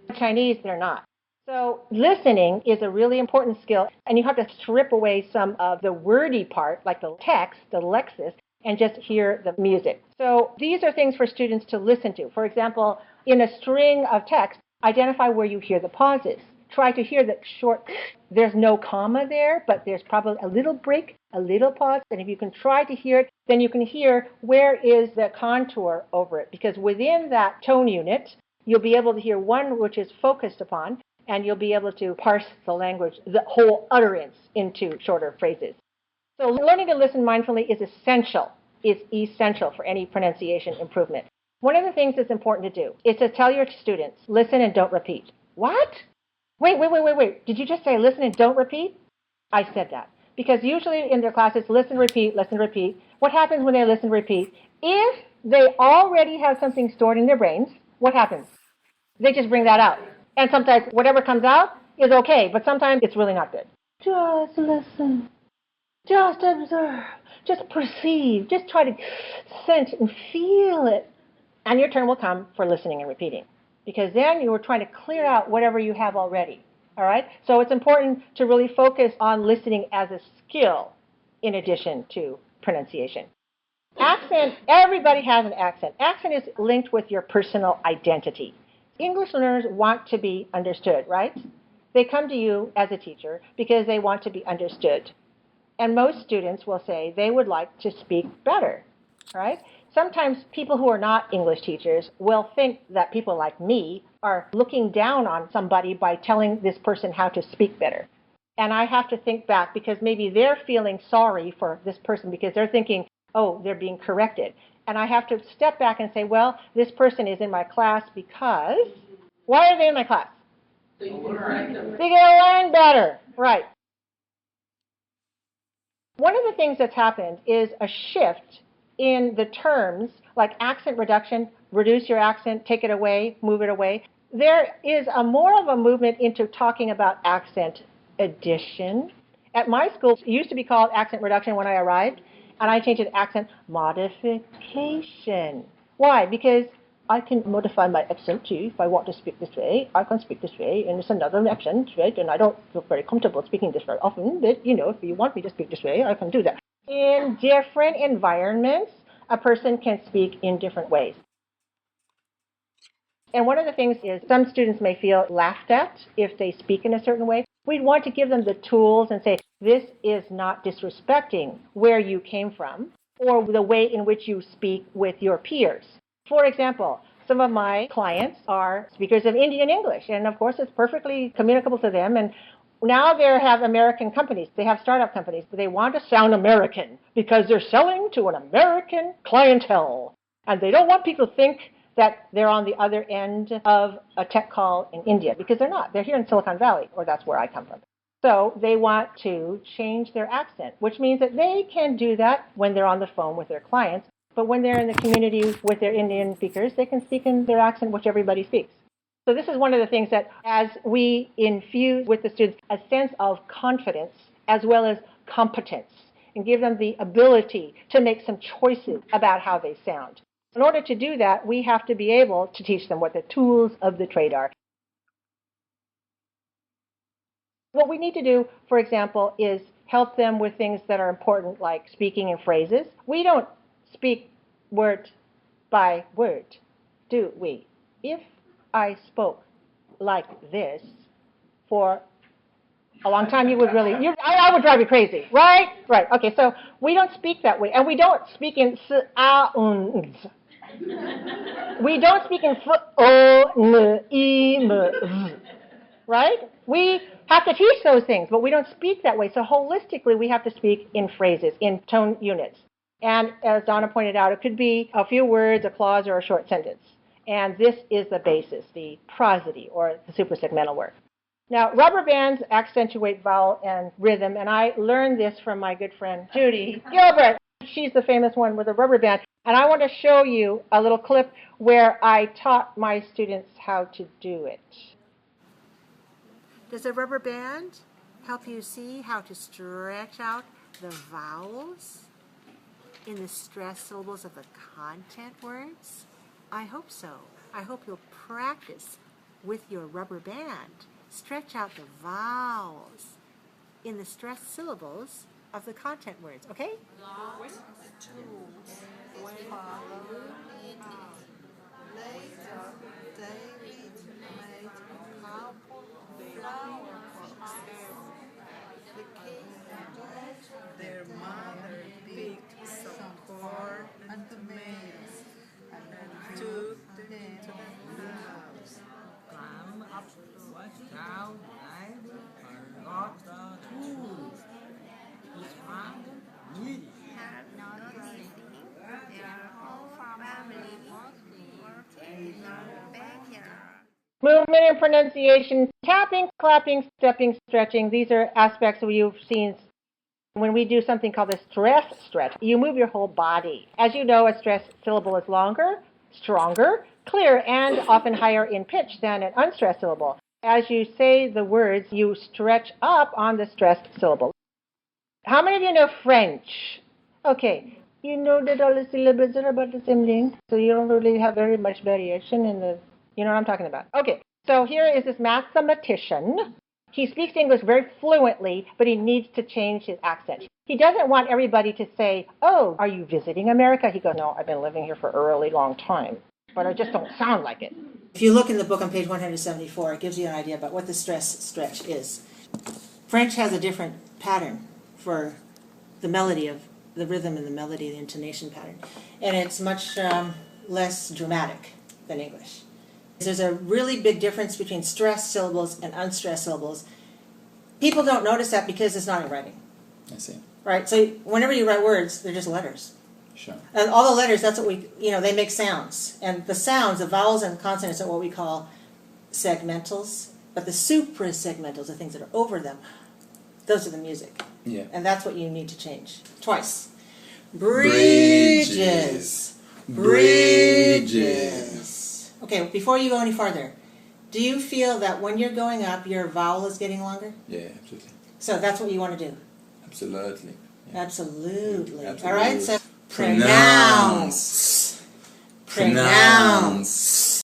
In Chinese, they're not. So listening is a really important skill, and you have to strip away some of the wordy part, like the text, the lexis, and just hear the music. So these are things for students to listen to. For example, in a string of text, identify where you hear the pauses. Try to hear the short, there's no comma there, but there's probably a little break, a little pause. And if you can try to hear it, then you can hear where is the contour over it. Because within that tone unit, you'll be able to hear one which is focused upon, and you'll be able to parse the language, the whole utterance, into shorter phrases. So learning to listen mindfully is essential. It's essential for any pronunciation improvement. One of the things that's important to do is to tell your students, listen and don't repeat. What? Wait. Did you just say listen and don't repeat? I said that. Because usually in their classes, listen, repeat, listen, repeat. What happens when they listen, repeat? If they already have something stored in their brains, what happens? They just bring that out. And sometimes whatever comes out is okay, but sometimes it's really not good. Just listen. Just observe. Just perceive. Just try to sense and feel it. And your turn will come for listening and repeating. Because then you are trying to clear out whatever you have already. All right? So it's important to really focus on listening as a skill in addition to pronunciation. Accent, everybody has an accent. Accent is linked with your personal identity. English learners want to be understood, right? They come to you as a teacher because they want to be understood. And most students will say they would like to speak better, right? Sometimes people who are not English teachers will think that people like me are looking down on somebody by telling this person how to speak better. And I have to think back because maybe they're feeling sorry for this person because they're thinking, oh, they're being corrected. And I have to step back and say, well, this person is in my class because, why are they in my class? They're going to learn better. Right. One of the things that's happened is a shift in the terms like accent reduction, reduce your accent, take it away, move it away. There is more of a movement into talking about accent addition. At my school, it used to be called accent reduction when I arrived, and I changed it to accent modification. Why? Because I can modify my accent too. If I want to speak this way, I can speak this way, and it's another accent, right? And I don't feel very comfortable speaking this very often, but, if you want me to speak this way, I can do that. In different environments, a person can speak in different ways. And one of the things is some students may feel laughed at if they speak in a certain way. We'd want to give them the tools and say, this is not disrespecting where you came from or the way in which you speak with your peers. For example, some of my clients are speakers of Indian English, and of course it's perfectly communicable to them. And now they have American companies. They have startup companies, but they want to sound American because they're selling to an American clientele. And they don't want people to think that they're on the other end of a tech call in India, because they're not. They're here in Silicon Valley, or that's where I come from. So they want to change their accent, which means that they can do that when they're on the phone with their clients. But when they're in the community with their Indian speakers, they can speak in their accent, which everybody speaks. So this is one of the things that as we infuse with the students a sense of confidence as well as competence and give them the ability to make some choices about how they sound. In order to do that, we have to be able to teach them what the tools of the trade are. What we need to do, for example, is help them with things that are important, like speaking in phrases. We don't speak word by word, do we? If I spoke like this for a long time, I would drive you crazy, right? Right. Okay, so we don't speak that way, and we don't speak in s-a-uns. We don't speak in f-o-n-i-m-z, right? We have to teach those things, but we don't speak that way. So holistically, we have to speak in phrases, in tone units. And as Donna pointed out, it could be a few words, a clause, or a short sentence. And this is the basis, the prosody, or the suprasegmental work. Now, rubber bands accentuate vowel and rhythm, and I learned this from my good friend Judy Gilbert. She's the famous one with a rubber band. And I want to show you a little clip where I taught my students how to do it. Does a rubber band help you see how to stretch out the vowels in the stressed syllables of the content words? I hope so. I hope you'll practice with your rubber band. Stretch out the vowels in the stressed syllables of the content words, okay? Their mother picked some corn and tomatoes and took them to the house. Climb up went down and forgot the tools. He found them needy. They are all from family working in our backyard. Movement and pronunciation, tapping, clapping, stepping, stretching. These are aspects that you've seen when we do something called the stress stretch. You move your whole body. As you know, a stressed syllable is longer, stronger, clearer, and often higher in pitch than an unstressed syllable. As you say the words, you stretch up on the stressed syllable. How many of you know French? Okay, you know that all the syllables are about the same length, so you don't really have very much variation in the, you know what I'm talking about. Okay, so here is this mathematician. He speaks English very fluently, but he needs to change his accent. He doesn't want everybody to say, oh, are you visiting America? He goes, no, I've been living here for a really long time, but I just don't sound like it. If you look in the book on page 174, it gives you an idea about what the stress stretch is. French has a different pattern for the melody of the rhythm and the melody, the intonation pattern, and it's much less dramatic than English. There's a really big difference between stressed syllables and unstressed syllables. People don't notice that because it's not in writing. I see. Right? So whenever you write words, they're just letters. Sure. And all the letters, that's what they make sounds. And the sounds, the vowels and consonants are what we call segmentals. But the suprasegmentals, the things that are over them, those are the music. Yeah. And that's what you need to change. Twice. Bridges. Bridges. Okay, before you go any farther, do you feel that when you're going up, your vowel is getting longer? Yeah, absolutely. So that's what you want to do. Absolutely. Yeah. Absolutely. Absolutely. All right, so Pronounce. pronounce.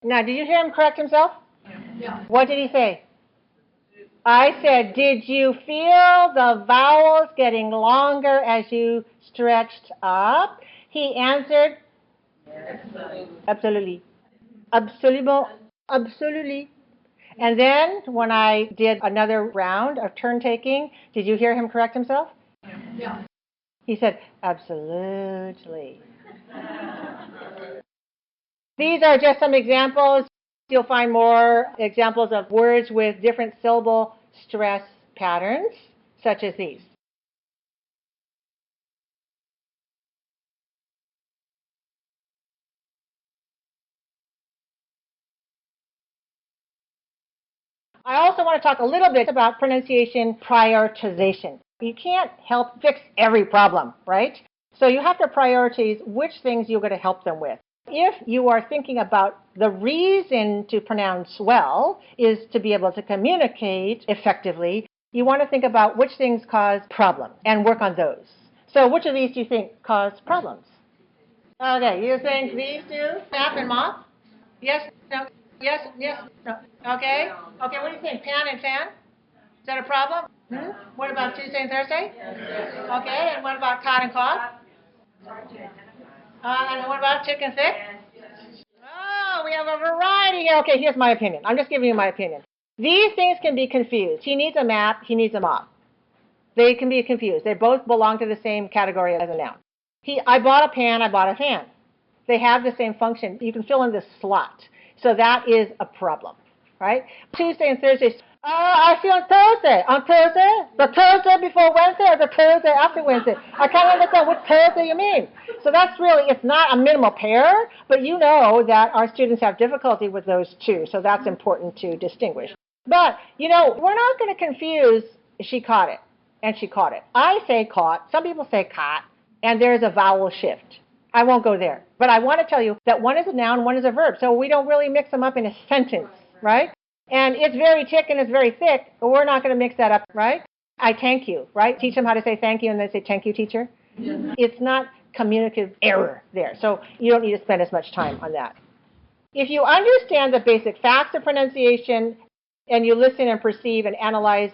Now, did you hear him correct himself? Yeah. What did he say? I said, did you feel the vowels getting longer as you stretched up? He answered, absolutely. Absolument. Absolutely. And then when I did another round of turn taking, did you hear him correct himself? Yeah. He said, absolutely. These are just some examples. You'll find more examples of words with different syllable stress patterns, such as these. I also want to talk a little bit about pronunciation prioritization. You can't help fix every problem, right? So you have to prioritize which things you're going to help them with. If you are thinking about the reason to pronounce well is to be able to communicate effectively, you want to think about which things cause problems and work on those. So which of these do you think cause problems? Okay, you think these two, snap and mop? Yes, no, yes, no. Okay, what do you think? Pan and fan? Is that a problem? What about Tuesday and Thursday? Okay, and what about cod and cough? And what about chicken thick? Oh, we have a variety here. Okay, here's my opinion. I'm just giving you my opinion. These things can be confused. He needs a map, he needs a mop. They can be confused. They both belong to the same category as a noun. I bought a pan, I bought a fan. They have the same function. You can fill in this slot. So that is a problem, right? Tuesday and Thursday. I see on Thursday. On Thursday? The Thursday before Wednesday or the Thursday after Wednesday? I can't understand what Thursday you mean. So that's really, it's not a minimal pair, but you know that our students have difficulty with those two. So that's important to distinguish. But, we're not going to confuse she caught it and she caught it. I say caught. Some people say caught. And there's a vowel shift. I won't go there. But I want to tell you that one is a noun, one is a verb. So we don't really mix them up in a sentence, right? And it's very thick and it's very thick, but we're not going to mix that up, right? I thank you, right? Teach them how to say thank you and then say thank you, teacher. Yeah. It's not communicative error there. So you don't need to spend as much time on that. If you understand the basic facts of pronunciation and you listen and perceive and analyze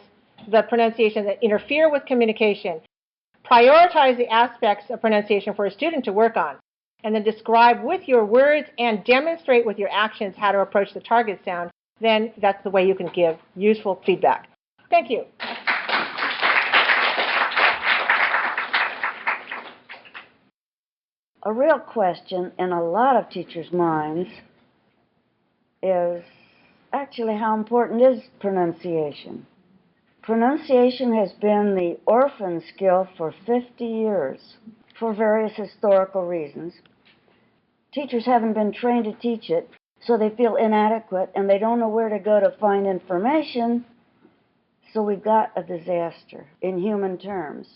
the pronunciation that interfere with communication, prioritize the aspects of pronunciation for a student to work on, and then describe with your words and demonstrate with your actions how to approach the target sound, then that's the way you can give useful feedback. Thank you. A real question in a lot of teachers' minds is actually how important is pronunciation? Pronunciation has been the orphan skill for 50 years for various historical reasons. Teachers haven't been trained to teach it, so they feel inadequate and they don't know where to go to find information. So we've got a disaster in human terms.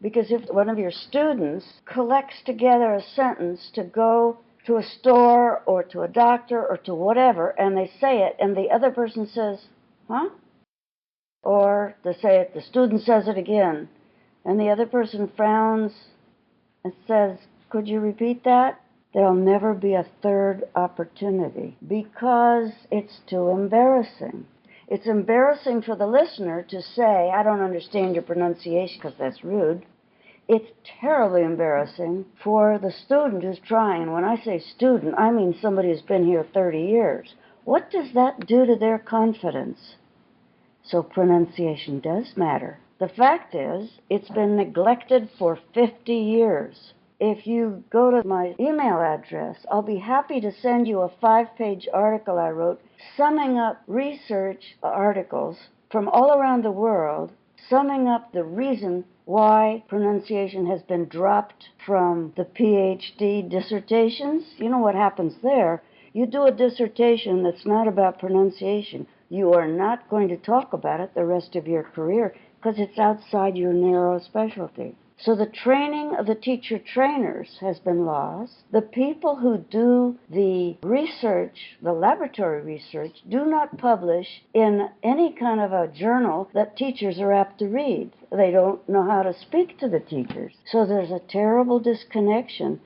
Because if one of your students collects together a sentence to go to a store or to a doctor or to whatever, and they say it, and the other person says, huh? Or they say it, the student says it again, and the other person frowns and says, could you repeat that? There'll never be a third opportunity because it's too embarrassing. It's embarrassing for the listener to say, I don't understand your pronunciation because that's rude. It's terribly embarrassing for the student who's trying. And when I say student, I mean somebody who's been here 30 years. What does that do to their confidence? So pronunciation does matter. The fact is, it's been neglected for 50 years. If you go to my email address, I'll be happy to send you a 5-page article I wrote summing up research articles from all around the world summing up the reason why pronunciation has been dropped from the PhD dissertations. You know what happens there. You do a dissertation that's not about pronunciation. You are not going to talk about it the rest of your career because it's outside your narrow specialty. So the training of the teacher trainers has been lost. The people who do the research, the laboratory research, do not publish in any kind of a journal that teachers are apt to read. They don't know how to speak to the teachers. So there's a terrible disconnection.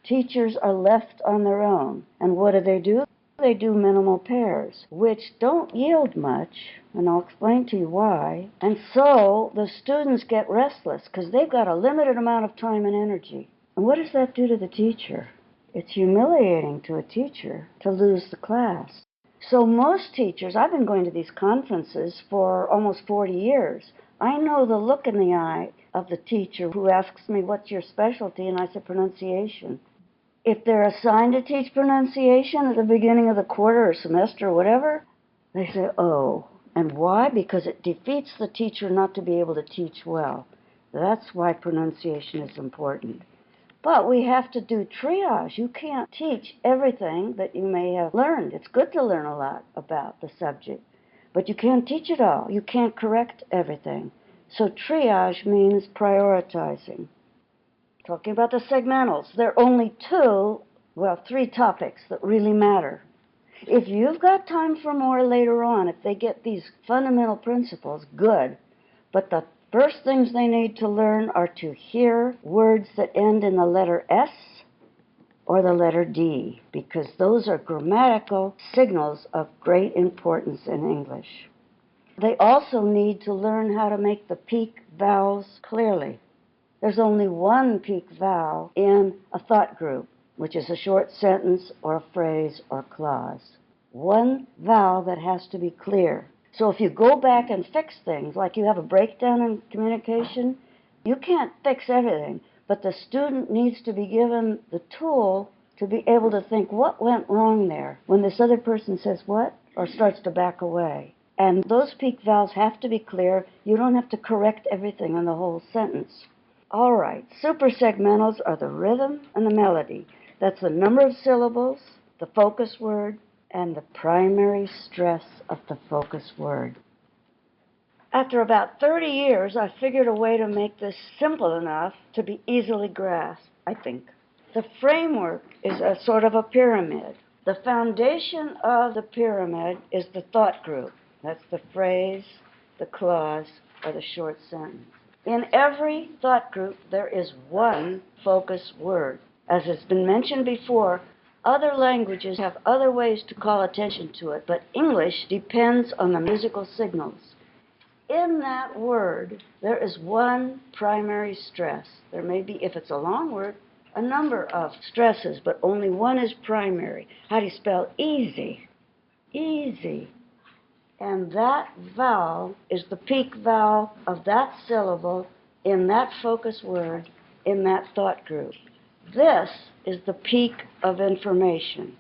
Teachers are left on their own. And what do? They do minimal pairs, which don't yield much, and I'll explain to you why. And so the students get restless because they've got a limited amount of time and energy. And what does that do to the teacher? It's humiliating to a teacher to lose the class. So most teachers, I've been going to these conferences for almost 40 years. I know the look in the eye of the teacher who asks me, what's your specialty? And I say, pronunciation. If they're assigned to teach pronunciation at the beginning of the quarter or semester or whatever, they say, oh. And why? Because it defeats the teacher not to be able to teach well. That's why pronunciation is important. But we have to do triage. You can't teach everything that you may have learned. It's good to learn a lot about the subject, but you can't teach it all. You can't correct everything. So triage means prioritizing. Talking about the segmentals, there are only three topics that really matter. If you've got time for more later on, if they get these fundamental principles, good. But the first things they need to learn are to hear words that end in the letter S or the letter D, because those are grammatical signals of great importance in English. They also need to learn how to make the peak vowels clearly. There's only one peak vowel in a thought group, which is a short sentence or a phrase or clause. One vowel that has to be clear. So if you go back and fix things, like you have a breakdown in communication, you can't fix everything, but the student needs to be given the tool to be able to think, what went wrong there when this other person says what or starts to back away. And those peak vowels have to be clear. You don't have to correct everything in the whole sentence. All right, suprasegmentals are the rhythm and the melody. That's the number of syllables, the focus word, and the primary stress of the focus word. After about 30 years, I figured a way to make this simple enough to be easily grasped, I think. The framework is a sort of a pyramid. The foundation of the pyramid is the thought group. That's the phrase, the clause, or the short sentence. In every thought group, there is one focus word. As has been mentioned before, other languages have other ways to call attention to it, but English depends on the musical signals. In that word, there is one primary stress. There may be, if it's a long word, a number of stresses, but only one is primary. How do you spell easy? Easy. And that vowel is the peak vowel of that syllable in that focus word in that thought group. This is the peak of information.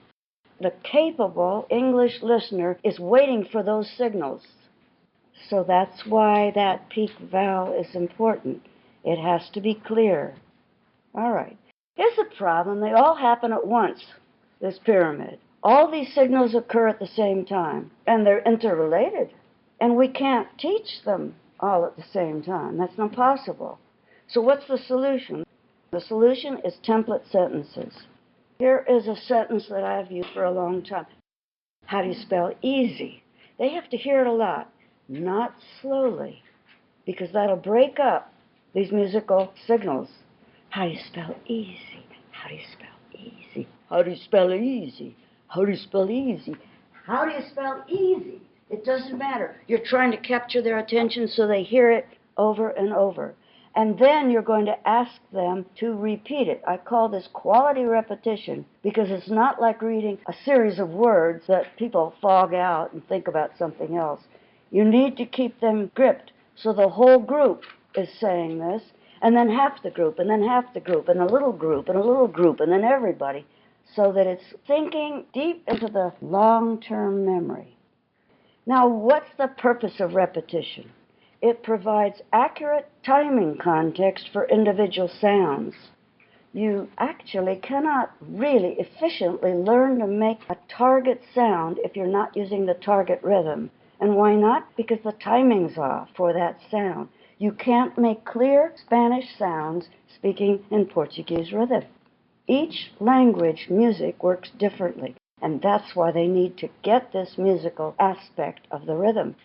The capable English listener is waiting for those signals. So that's why that peak vowel is important. It has to be clear. All right. Here's the problem. They all happen at once, this pyramid. All these signals occur at the same time, and they're interrelated. And we can't teach them all at the same time. That's not possible. So what's the solution? The solution is template sentences. Here is a sentence that I've used for a long time. How do you spell easy? They have to hear it a lot, not slowly, because that'll break up these musical signals. How do you spell easy? How do you spell easy? How do you spell easy? How do you spell easy? How do you spell easy? It doesn't matter. You're trying to capture their attention so they hear it over and over. And then you're going to ask them to repeat it. I call this quality repetition because it's not like reading a series of words that people fog out and think about something else. You need to keep them gripped so the whole group is saying this, and then half the group, and then half the group, and a little group, and a little group, and then everybody, so that it's thinking deep into the long-term memory. Now, what's the purpose of repetition? It provides accurate timing context for individual sounds. You actually cannot really efficiently learn to make a target sound if you're not using the target rhythm. And why not? Because the timing's off for that sound. You can't make clear Spanish sounds speaking in Portuguese rhythm. Each language music works differently, and that's why they need to get this musical aspect of the rhythm.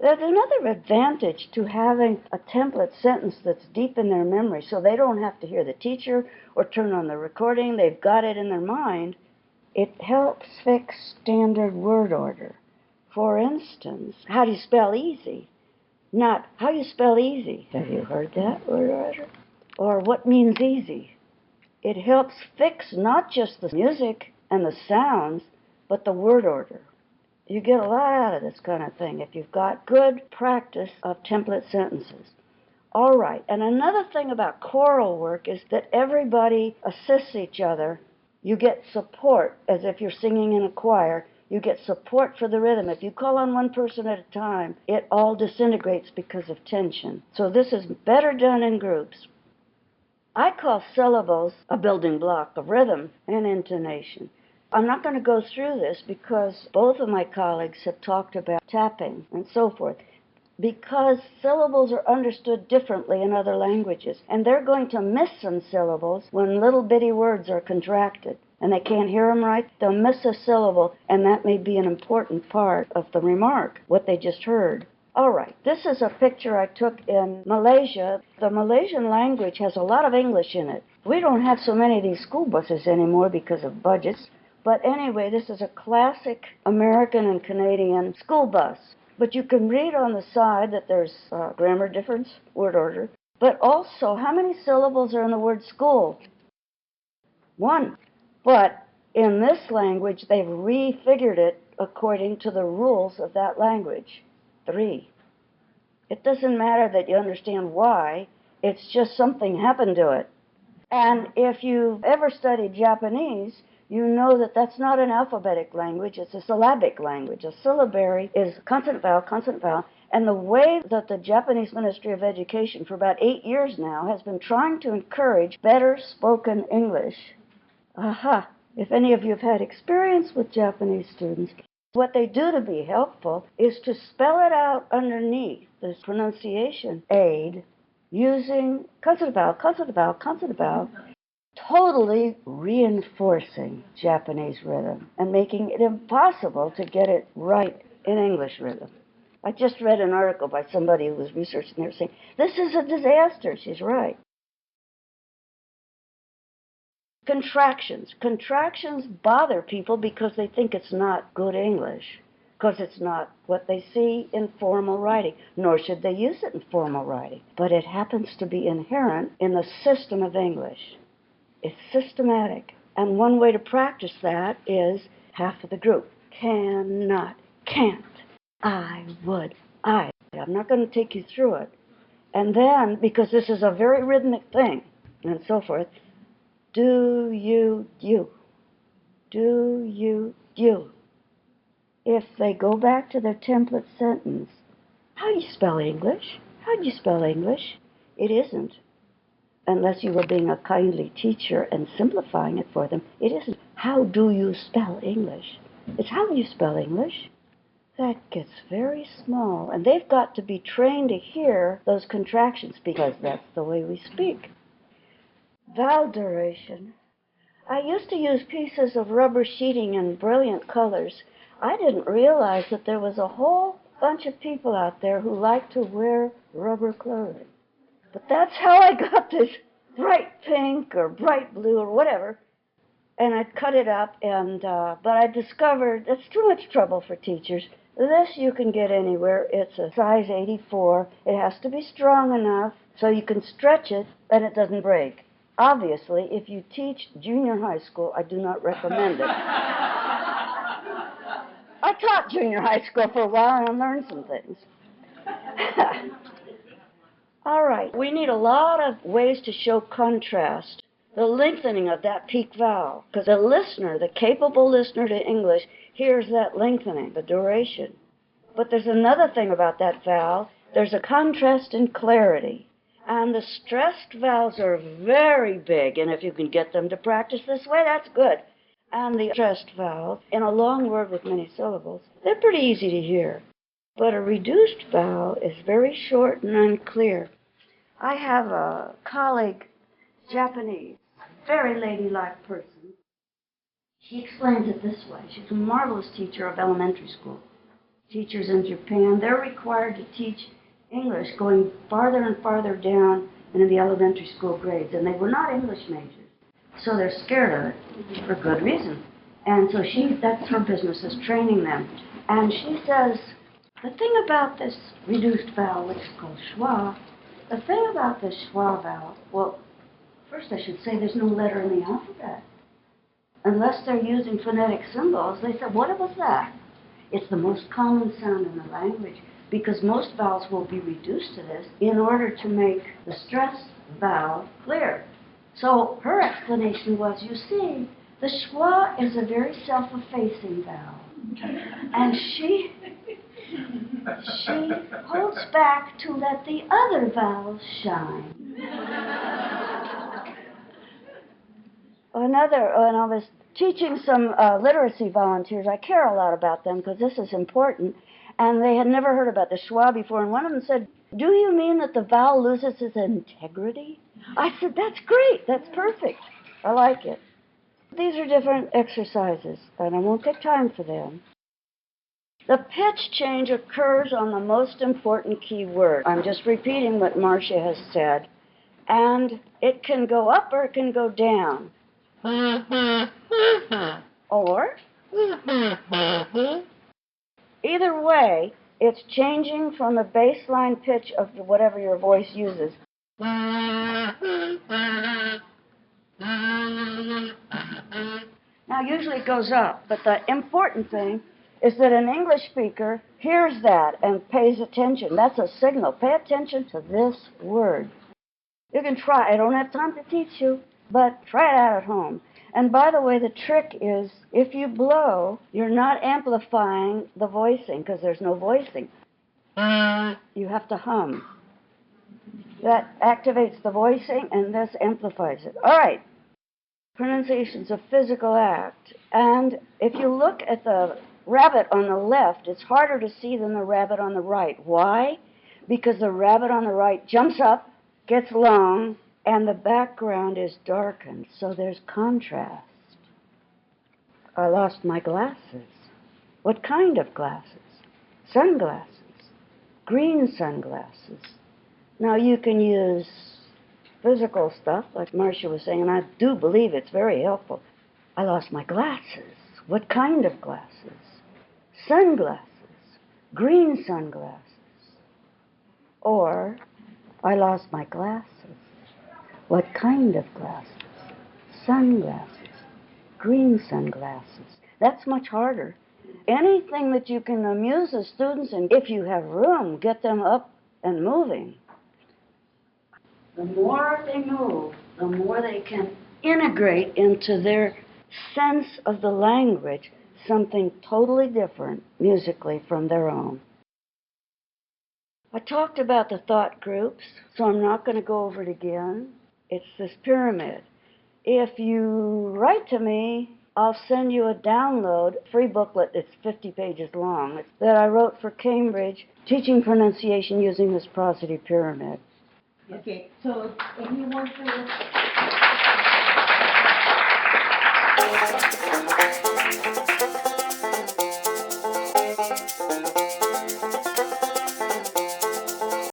There's another advantage to having a template sentence that's deep in their memory, so they don't have to hear the teacher or turn on the recording. They've got it in their mind. It helps fix standard word order. For instance, how do you spell easy? Not how you spell easy. Have you heard that word order? Or what means easy? It helps fix not just the music and the sounds, but the word order. You get a lot out of this kind of thing if you've got good practice of template sentences. All right, and another thing about choral work is that everybody assists each other. You get support, as if you're singing in a choir. You get support for the rhythm. If you call on one person at a time, it all disintegrates because of tension. So this is better done in groups. I call syllables a building block of rhythm and intonation. I'm not going to go through this because both of my colleagues have talked about tapping and so forth, because syllables are understood differently in other languages, and they're going to miss some syllables when little bitty words are contracted and they can't hear them right. They'll miss a syllable, and that may be an important part of the remark, what they just heard. All right, this is a picture I took in Malaysia. The Malaysian language has a lot of English in it. We don't have so many of these school buses anymore because of budgets. But anyway, this is a classic American and Canadian school bus. But you can read on the side that there's grammar difference, word order. But also, how many syllables are in the word school? 1. But in this language, they've refigured it according to the rules of that language. 3. It doesn't matter that you understand why. It's just something happened to it. And if you've ever studied Japanese, you know that that's not an alphabetic language, it's a syllabic language. A syllabary is consonant, vowel, and the way that the Japanese Ministry of Education for about 8 years now has been trying to encourage better spoken English. If any of you have had experience with Japanese students, what they do to be helpful is to spell it out underneath this pronunciation aid using consonant, vowel, totally reinforcing Japanese rhythm and making it impossible to get it right in English rhythm. I just read an article by somebody who was researching there saying, this is a disaster. She's right. Contractions. Contractions bother people because they think it's not good English, because it's not what they see in formal writing, nor should they use it in formal writing. But it happens to be inherent in the system of English. It's systematic. And one way to practice that is half of the group. Cannot, can't, I would, I. I'm not going to take you through it. And then, because this is a very rhythmic thing, and so forth, do you. Do you. If they go back to their template sentence, how do you spell English? How do you spell English? It isn't. Unless you were being a kindly teacher and simplifying it for them, it isn't how do you spell English. It's how do you spell English. That gets very small, and they've got to be trained to hear those contractions because that's the way we speak. Vowel duration. I used to use pieces of rubber sheeting in brilliant colors. I didn't realize that there was a whole bunch of people out there who like to wear rubber clothing. But that's how I got this bright pink or bright blue or whatever. And I'd cut it up, but I discovered it's too much trouble for teachers. This you can get anywhere. It's a size 84. It has to be strong enough so you can stretch it and it doesn't break. Obviously, if you teach junior high school, I do not recommend it. I taught junior high school for a while and I learned some things. All right, we need a lot of ways to show contrast. The lengthening of that peak vowel, because the listener, the capable listener to English, hears that lengthening, the duration. But there's another thing about that vowel. There's a contrast in clarity. And the stressed vowels are very big, and if you can get them to practice this way, that's good. And the stressed vowels, in a long word with many syllables, they're pretty easy to hear. But a reduced vowel is very short and unclear. I have a colleague, Japanese, very ladylike person. She explains it this way. She's a marvelous teacher of elementary school. Teachers in Japan, they're required to teach English going farther and farther down into the elementary school grades, and they were not English majors. So they're scared of it for good reason. And so that's her business, is training them. And she says, the thing about this reduced vowel, which is called schwa, the thing about this schwa vowel, well, first I should say there's no letter in the alphabet. Unless they're using phonetic symbols, they said, what was that? It's the most common sound in the language, because most vowels will be reduced to this in order to make the stressed vowel clear. So her explanation was, you see, the schwa is a very self-effacing vowel. And she holds back to let the other vowels shine. When I was teaching some literacy volunteers, I care a lot about them because this is important, and they had never heard about the schwa before, and one of them said, do you mean that the vowel loses its integrity? I said, that's great, that's perfect. I like it. These are different exercises, and I won't take time for them. The pitch change occurs on the most important key word. I'm just repeating what Marsha has said, and it can go up or it can go down. Or, either way, it's changing from the baseline pitch of whatever your voice uses. Now, usually it goes up, but the important thing is that an English speaker hears that and pays attention. That's a signal. Pay attention to this word. You can try. I don't have time to teach you, but try it out at home. And by the way, the trick is, if you blow, you're not amplifying the voicing, because there's no voicing. You have to hum. That activates the voicing, and this amplifies it. All right. Pronunciation's a physical act. And if you look at the rabbit on the left, it's harder to see than the rabbit on the right. Why? Because the rabbit on the right jumps up, gets long, and the background is darkened, so there's contrast. I lost my glasses. What kind of glasses? Sunglasses. Green sunglasses. Now you can use physical stuff, like Marsha was saying, and I do believe it's very helpful. I lost my glasses. What kind of glasses? Sunglasses. Green sunglasses. Or, I lost my glasses. What kind of glasses? Sunglasses. Green sunglasses. That's much harder. Anything that you can amuse the students, and if you have room, get them up and moving. The more they move, the more they can integrate into their sense of the language something totally different musically from their own. I talked about the thought groups, so I'm not going to go over it again. It's this pyramid. If you write to me, I'll send you a download, free booklet. It's 50 pages long, that I wrote for Cambridge, teaching pronunciation using this prosody pyramid. Okay, so anyone for